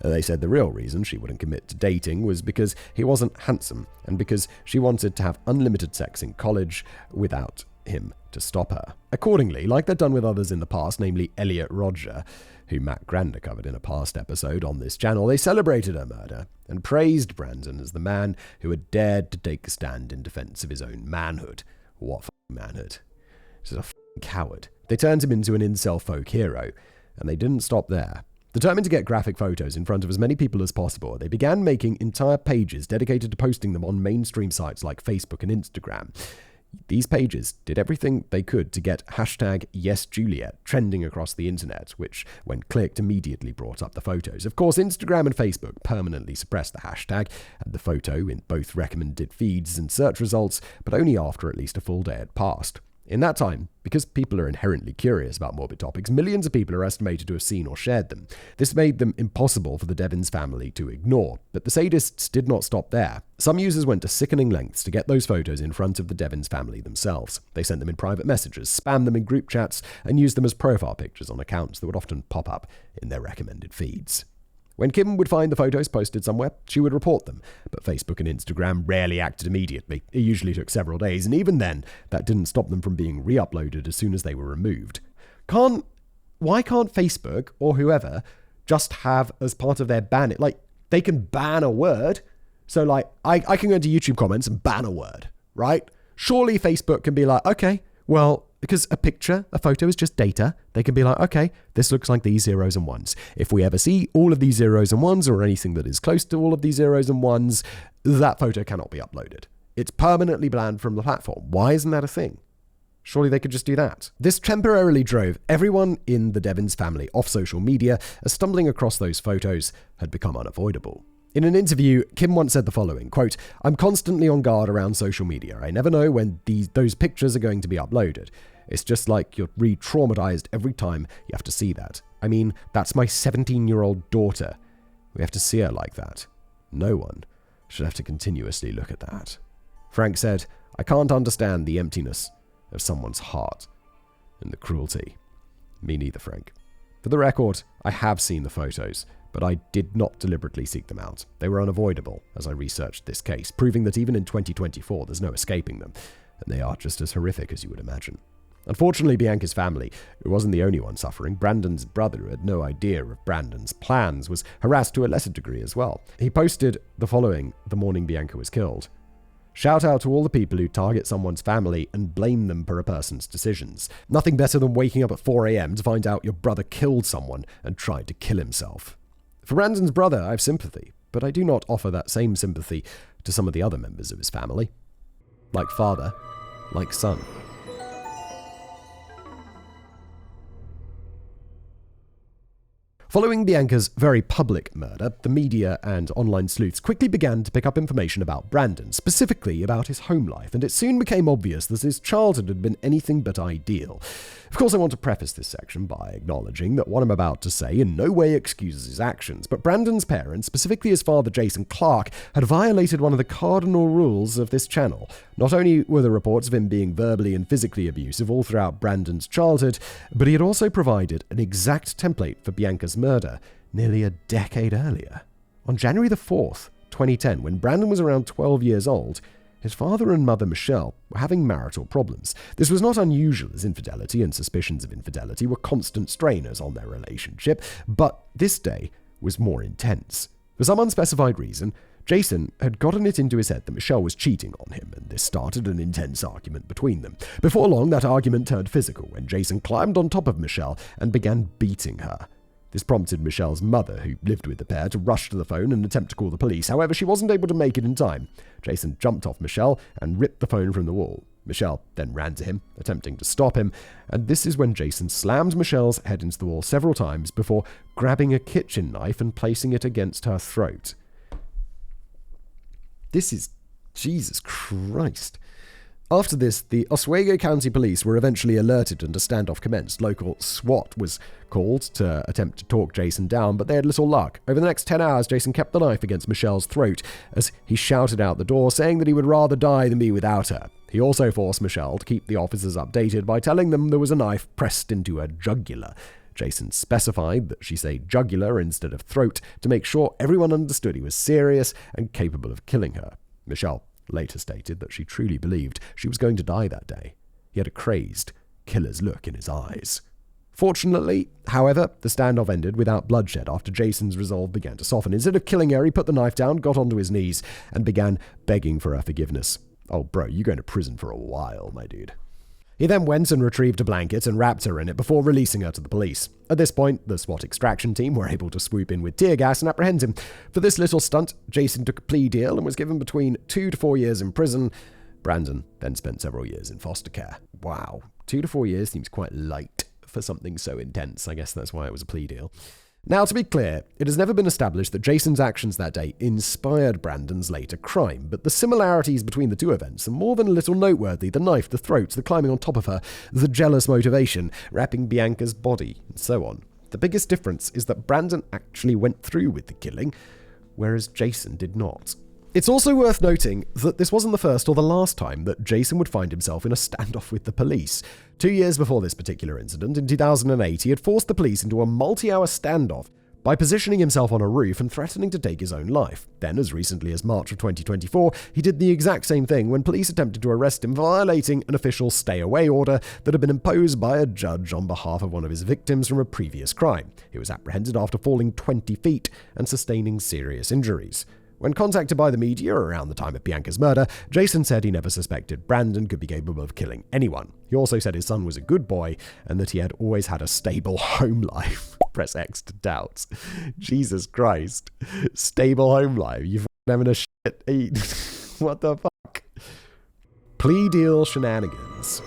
They said the real reason she wouldn't commit to dating was because he wasn't handsome and because she wanted to have unlimited sex in college without him to stop her. Accordingly, like they'd done with others in the past, namely Elliot Rodger, who Matt Grander covered in a past episode on this channel, they celebrated her murder and praised Brandon as the man who had dared to take a stand in defense of his own manhood. What manhood? He's a coward. They turned him into an incel folk hero, and they didn't stop there. Determined to get graphic photos in front of as many people as possible, they began making entire pages dedicated to posting them on mainstream sites like Facebook and Instagram. These pages did everything they could to get hashtag #YesJuliet trending across the internet, which, when clicked, immediately brought up the photos. Of course, Instagram and Facebook permanently suppressed the hashtag and the photo in both recommended feeds and search results, but only after at least a full day had passed. In that time, because people are inherently curious about morbid topics, millions of people are estimated to have seen or shared them. This made them impossible for the Devins family to ignore, but the sadists did not stop there. Some users went to sickening lengths to get those photos in front of the Devins family themselves. They sent them in private messages, spammed them in group chats, and used them as profile pictures on accounts that would often pop up in their recommended feeds. When Kim would find the photos posted somewhere, she would report them, but Facebook and Instagram rarely acted immediately. It usually took several days, and even then, that didn't stop them from being re-uploaded as soon as they were removed. Why can't Facebook, or whoever, just have as part of their ban it, they can ban a word, so I can go into YouTube comments and ban a word, right? Surely Facebook can be like, okay, well, because a photo is just data, they can be like, okay, this looks like these zeros and ones. If we ever see all of these zeros and ones or anything that is close to all of these zeros and ones, that photo cannot be uploaded. It's permanently banned from the platform. Why isn't that a thing? Surely they could just do that. This temporarily drove everyone in the Devins family off social media, as stumbling across those photos had become unavoidable. In an interview, Kim once said the following, quote, "I'm constantly on guard around social media. I never know when those pictures are going to be uploaded. It's just like you're re-traumatized every time you have to see that. I mean, that's my 17-year-old daughter. We have to see her like that. No one should have to continuously look at that." Frank said, "I can't understand the emptiness of someone's heart and the cruelty." Me neither, Frank. For the record, I have seen the photos, but I did not deliberately seek them out. They were unavoidable as I researched this case, proving that even in 2024 there's no escaping them, and they are just as horrific as you would imagine. Unfortunately, Bianca's family, who wasn't the only one suffering, Brandon's brother, who had no idea of Brandon's plans, was harassed to a lesser degree as well. He posted the following the morning Bianca was killed. Shout out to all the people who target someone's family and blame them for a person's decisions. Nothing better than waking up at 4 a.m. to find out your brother killed someone and tried to kill himself. For Brandon's brother, I have sympathy, but I do not offer that same sympathy to some of the other members of his family. Like father, like son. Following Bianca's very public murder, the media and online sleuths quickly began to pick up information about Brandon, specifically about his home life, and it soon became obvious that his childhood had been anything but ideal. Of course, I want to preface this section by acknowledging that what I'm about to say in no way excuses his actions, but Brandon's parents, specifically his father Jason Clark, had violated one of the cardinal rules of this channel. Not only were there reports of him being verbally and physically abusive all throughout Brandon's childhood, but he had also provided an exact template for Bianca's murder nearly a decade earlier. On January the 4th, 2010, when Brandon was around 12 years old, his father and mother, Michelle, were having marital problems. This was not unusual, as infidelity and suspicions of infidelity were constant strainers on their relationship, but this day was more intense. For some unspecified reason, Jason had gotten it into his head that Michelle was cheating on him, and this started an intense argument between them. Before long, that argument turned physical when Jason climbed on top of Michelle and began beating her. This prompted Michelle's mother, who lived with the pair, to rush to the phone and attempt to call the police. However, she wasn't able to make it in time. Jason jumped off Michelle and ripped the phone from the wall. Michelle then ran to him, attempting to stop him, and this is when Jason slammed Michelle's head into the wall several times before grabbing a kitchen knife and placing it against her throat. This is... Jesus Christ. After this, the Oswego County Police were eventually alerted and a standoff commenced. Local SWAT was called to attempt to talk Jason down, but they had little luck. Over the next 10 hours, Jason kept the knife against Michelle's throat as he shouted out the door, saying that he would rather die than be without her. He also forced Michelle to keep the officers updated by telling them there was a knife pressed into her jugular. Jason specified that she say jugular instead of throat to make sure everyone understood he was serious and capable of killing her. Michelle later stated that she truly believed she was going to die that day. He had a crazed, killer's look in his eyes. Fortunately, however, the standoff ended without bloodshed after Jason's resolve began to soften. Instead of killing her, he put the knife down, got onto his knees, and began begging for her forgiveness. Oh, bro, you're going to prison for a while, my dude. He then went and retrieved a blanket and wrapped her in it before releasing her to the police. At this point, the SWAT extraction team were able to swoop in with tear gas and apprehend him. For this little stunt, Jason took a plea deal and was given between 2 to 4 years in prison. Brandon then spent several years in foster care. Wow, 2 to 4 years seems quite light for something so intense. I guess that's why it was a plea deal. Now, to be clear, it has never been established that Jason's actions that day inspired Brandon's later crime, but the similarities between the two events are more than a little noteworthy. The knife, the throat, the climbing on top of her, the jealous motivation, wrapping Bianca's body, and so on. The biggest difference is that Brandon actually went through with the killing, whereas Jason did not. It's also worth noting that this wasn't the first or the last time that Jason would find himself in a standoff with the police. 2 years before this particular incident, in 2008, he had forced the police into a multi-hour standoff by positioning himself on a roof and threatening to take his own life. Then, as recently as March of 2024, he did the exact same thing when police attempted to arrest him for violating an official stay-away order that had been imposed by a judge on behalf of one of his victims from a previous crime. He was apprehended after falling 20 feet and sustaining serious injuries. When contacted by the media around the time of Bianca's murder, Jason said he never suspected Brandon could be capable of killing anyone. He also said his son was a good boy and that he had always had a stable home life. Press X to doubt. Jesus Christ. Stable home life. You're having a shit eat. What the fuck? Plea deal shenanigans.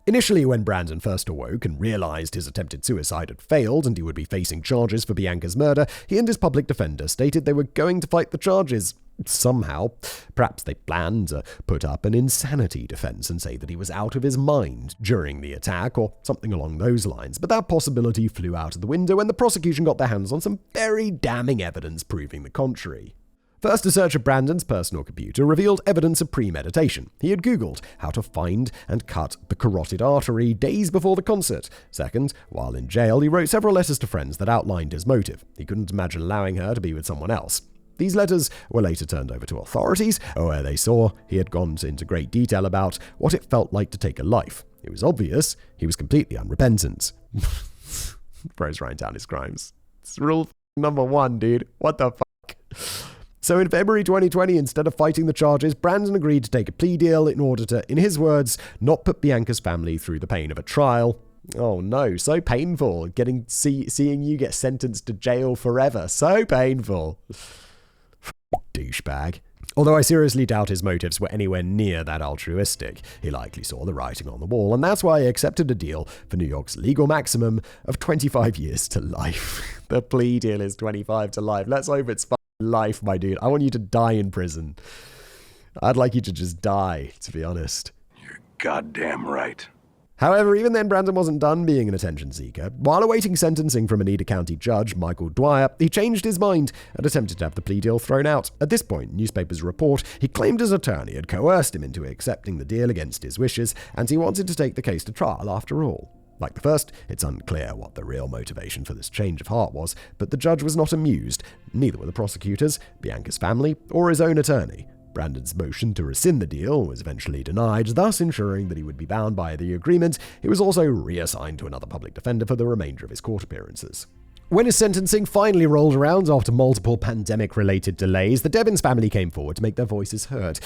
Initially, when Brandon first awoke and realized his attempted suicide had failed and he would be facing charges for Bianca's murder, he and his public defender stated they were going to fight the charges. Somehow, perhaps they planned to put up an insanity defense and say that he was out of his mind during the attack or something along those lines, but that possibility flew out of the window when the prosecution got their hands on some very damning evidence proving the contrary. First, a search of Brandon's personal computer revealed evidence of premeditation. He had Googled how to find and cut the carotid artery days before the concert. Second, while in jail, he wrote several letters to friends that outlined his motive. He couldn't imagine allowing her to be with someone else. These letters were later turned over to authorities, where they saw he had gone into great detail about what it felt like to take a life. It was obvious he was completely unrepentant. Bro's writing down his crimes. It's rule number 1, dude. What the fuck? So in February 2020, instead of fighting the charges, Brandon agreed to take a plea deal in order to, in his words, not put Bianca's family through the pain of a trial. Oh no, so painful. Seeing you get sentenced to jail forever. So painful. Douchebag. Although I seriously doubt his motives were anywhere near that altruistic, he likely saw the writing on the wall, and that's why he accepted a deal for New York's legal maximum of 25 years to life. The plea deal is 25 to life. Let's hope it's life, my dude. I want you to die in prison. I'd like you to just die, to be honest. You're goddamn right. However, even then, Brandon wasn't done being an attention seeker. While awaiting sentencing from an Utica County judge, Michael Dwyer, he changed his mind and attempted to have the plea deal thrown out. At this point, newspapers report he claimed his attorney had coerced him into accepting the deal against his wishes, and he wanted to take the case to trial after all. Like the first, it's unclear what the real motivation for this change of heart was, but the judge was not amused. Neither were the prosecutors, Bianca's family, or his own attorney. Brandon's motion to rescind the deal was eventually denied, thus ensuring that he would be bound by the agreement. He was also reassigned to another public defender for the remainder of his court appearances. When his sentencing finally rolled around after multiple pandemic-related delays, the Devins family came forward to make their voices heard.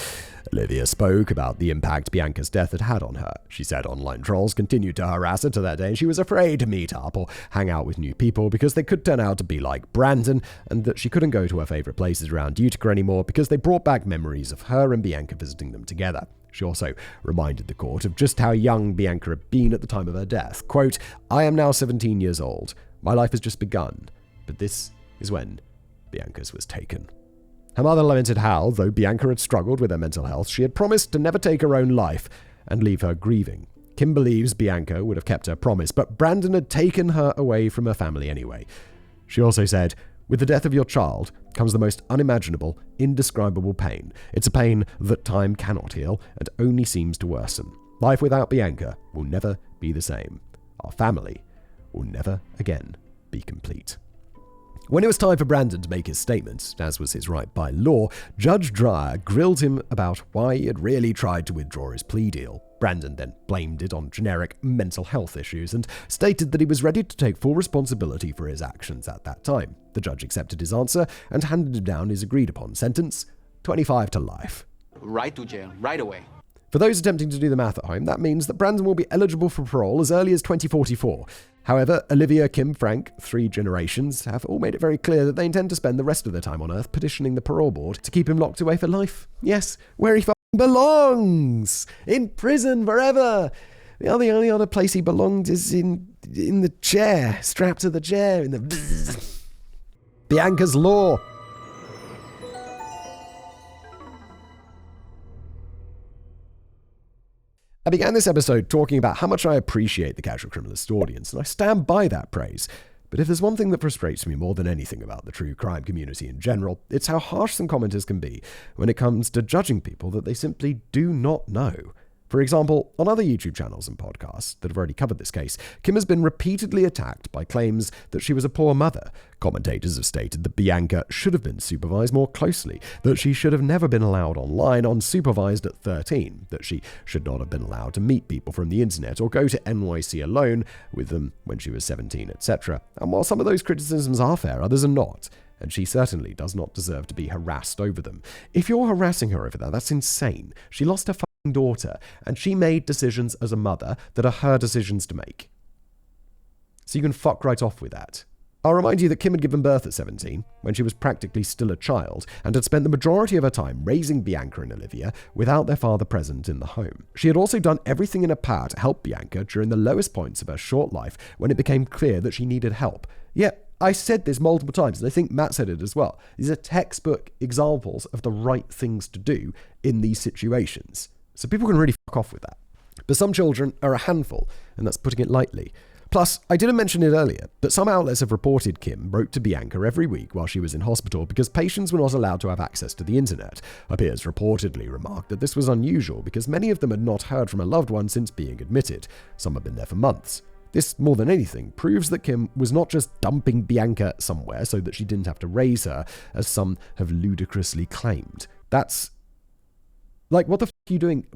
Olivia spoke about the impact Bianca's death had had on her. She said online trolls continued to harass her to that day, and she was afraid to meet up or hang out with new people because they could turn out to be like Brandon, and that she couldn't go to her favorite places around Utica anymore because they brought back memories of her and Bianca visiting them together. She also reminded the court of just how young Bianca had been at the time of her death. Quote, "I am now 17 years old. My life has just begun, but this is when Bianca's was taken." Her mother lamented how, though Bianca had struggled with her mental health, she had promised to never take her own life and leave her grieving. Kim believes Bianca would have kept her promise, but Brandon had taken her away from her family anyway. She also said, "With the death of your child comes the most unimaginable, indescribable pain. It's a pain that time cannot heal and only seems to worsen. Life without Bianca will never be the same. Our family will never again be complete." When it was time for Brandon to make his statement, as was his right by law, Judge Dwyer grilled him about why he had really tried to withdraw his plea deal. Brandon then blamed it on generic mental health issues and stated that he was ready to take full responsibility for his actions at that time. The judge accepted his answer and handed him down his agreed-upon sentence, 25 to life. Right to jail, right away. For those attempting to do the math at home, that means that Brandon will be eligible for parole as early as 2044. However, Olivia, Kim, Frank, 3 generations, have all made it very clear that they intend to spend the rest of their time on Earth petitioning the parole board to keep him locked away for life. Yes, where he belongs! In prison forever! The only other place he belonged is in the chair, strapped to the chair, in the... Bianca's Law. I began this episode talking about how much I appreciate the casual criminalist audience, and I stand by that praise. But if there's one thing that frustrates me more than anything about the true crime community in general, it's how harsh some commenters can be when it comes to judging people that they simply do not know. For example, on other YouTube channels and podcasts that have already covered this case, Kim has been repeatedly attacked by claims that she was a poor mother. Commentators have stated that Bianca should have been supervised more closely, that she should have never been allowed online unsupervised at 13, that she should not have been allowed to meet people from the internet or go to NYC alone with them when she was 17, etc. And while some of those criticisms are fair, others are not. And she certainly does not deserve to be harassed over them. If you're harassing her over that, that's insane. She lost her daughter, and she made decisions as a mother that are her decisions to make. So you can fuck right off with that. I'll remind you that Kim had given birth at 17, when she was practically still a child, and had spent the majority of her time raising Bianca and Olivia without their father present in the home. She had also done everything in her power to help Bianca during the lowest points of her short life when it became clear that she needed help. Yet, I said this multiple times, and I think Matt said it as well. These are textbook examples of the right things to do in these situations. So people can really fuck off with that. But some children are a handful, and that's putting it lightly. Plus, I didn't mention it earlier, but some outlets have reported Kim wrote to Bianca every week while she was in hospital because patients were not allowed to have access to the internet. Her peers reportedly remarked that this was unusual because many of them had not heard from a loved one since being admitted. Some had been there for months. This, more than anything, proves that Kim was not just dumping Bianca somewhere so that she didn't have to raise her, as some have ludicrously claimed. That's... like, what the f*** are you doing?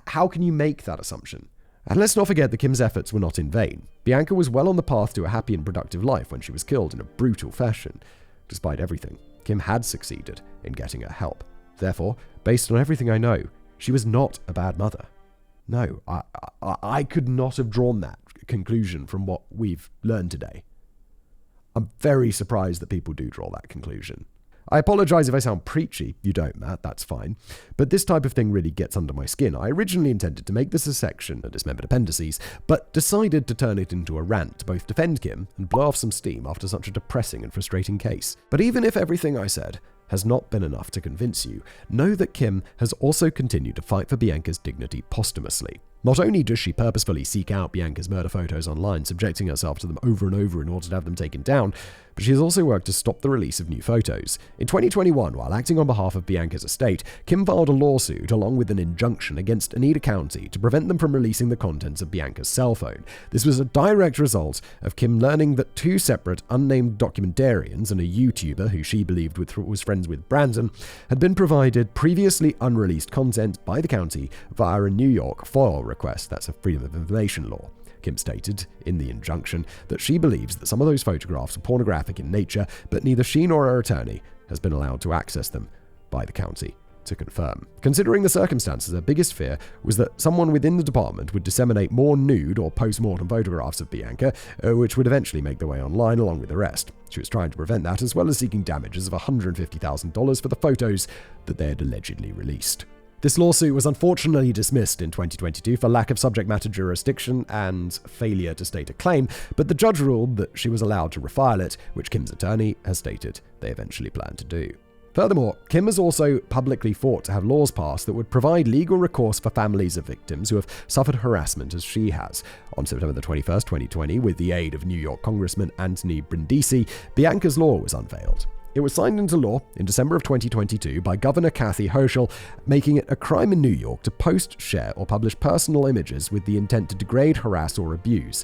How can you make that assumption? And let's not forget that Kim's efforts were not in vain. Bianca was well on the path to a happy and productive life when she was killed in a brutal fashion. Despite everything, Kim had succeeded in getting her help. Therefore, based on everything I know, she was not a bad mother. No, I could not have drawn that conclusion from what we've learned today. I'm very surprised that people do draw that conclusion. I apologize if I sound preachy. You don't, Matt, that's fine. But this type of thing really gets under my skin. I originally intended to make this a section of dismembered appendices, but decided to turn it into a rant to both defend Kim and blow off some steam after such a depressing and frustrating case. But even if everything I said has not been enough to convince you, know that Kim has also continued to fight for Bianca's dignity posthumously. Not only does she purposefully seek out Bianca's murder photos online, subjecting herself to them over and over in order to have them taken down, but she has also worked to stop the release of new photos. In 2021, while acting on behalf of Bianca's estate, Kim filed a lawsuit along with an injunction against Utica County to prevent them from releasing the contents of Bianca's cell phone. This was a direct result of Kim learning that two separate unnamed documentarians and a YouTuber who she believed was friends with Brandon had been provided previously unreleased content by the county via a New York FOIL request. That's a Freedom of Information law. Kim stated in the injunction that she believes that some of those photographs are pornographic in nature, but neither she nor her attorney has been allowed to access them by the county to confirm. Considering the circumstances, her biggest fear was that someone within the department would disseminate more nude or post-mortem photographs of Bianca, which would eventually make their way online along with the rest. She was trying to prevent that, as well as seeking damages of $150,000 for the photos that they had allegedly released. This lawsuit was unfortunately dismissed in 2022 for lack of subject matter jurisdiction and failure to state a claim, but the judge ruled that she was allowed to refile it, which Kim's attorney has stated they eventually plan to do. Furthermore, Kim has also publicly fought to have laws passed that would provide legal recourse for families of victims who have suffered harassment as she has. On September 21st, 2020, with the aid of New York Congressman Anthony Brindisi, Bianca's law was unveiled. It was signed into law in December of 2022 by Governor Kathy Hochul, making it a crime in New York to post, share, or publish personal images with the intent to degrade, harass, or abuse.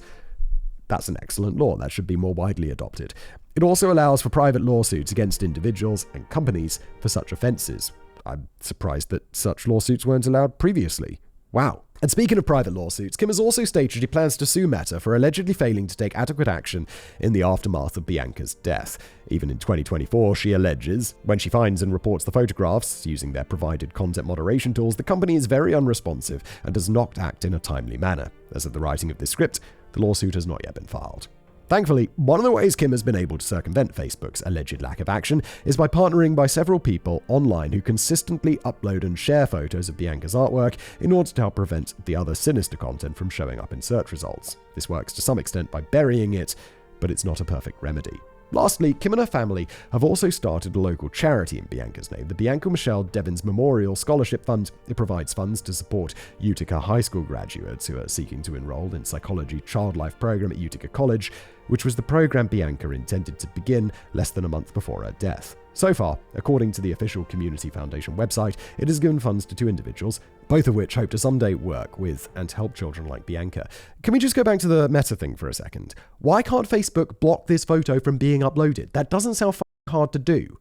That's an excellent law that should be more widely adopted. It also allows for private lawsuits against individuals and companies for such offenses. I'm surprised that such lawsuits weren't allowed previously. Wow. And speaking of private lawsuits, Kim has also stated she plans to sue Meta for allegedly failing to take adequate action in the aftermath of Bianca's death. Even in 2024, she alleges, when she finds and reports the photographs using their provided content moderation tools, the company is very unresponsive and does not act in a timely manner. As of the writing of this script, the lawsuit has not yet been filed. Thankfully, one of the ways Kim has been able to circumvent Facebook's alleged lack of action is by partnering by several people online who consistently upload and share photos of Bianca's artwork in order to help prevent the other sinister content from showing up in search results. This works to some extent by burying it, but it's not a perfect remedy. Lastly, Kim and her family have also started a local charity in Bianca's name, the Bianca Michelle Devins Memorial Scholarship Fund. It provides funds to support Utica high school graduates who are seeking to enroll in psychology child life program at Utica College, which was the program Bianca intended to begin less than a month before her death. So far, according to the official Community Foundation website, it has given funds to 2 individuals, both of which hope to someday work with and help children like Bianca. Can we just go back to the Meta thing for a second? Why can't Facebook block this photo from being uploaded? That doesn't sound hard to do.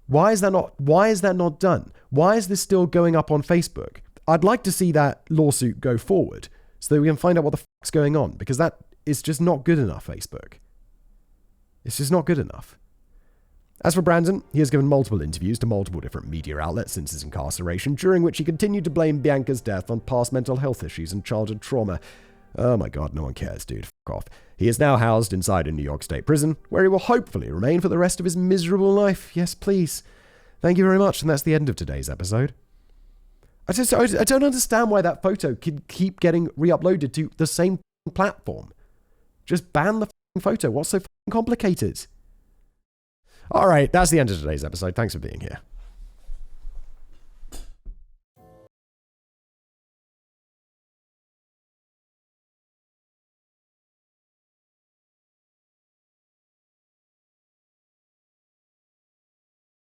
Why is that not done? Why is this still going up on Facebook? I'd like to see that lawsuit go forward so that we can find out what the fuck's going on, because that is just not good enough, Facebook. It's just not good enough. As for Brandon, he has given multiple interviews to multiple different media outlets since his incarceration, during which he continued to blame Bianca's death on past mental health issues and childhood trauma. Oh my god, no one cares, dude. Fuck off. He is now housed inside a New York State prison, where he will hopefully remain for the rest of his miserable life. Yes, please. Thank you very much, and that's the end of today's episode. I don't understand why that photo can keep getting re-uploaded to the same platform. Just ban the photo. What's so complicated? All right, that's the end of today's episode. Thanks for being here.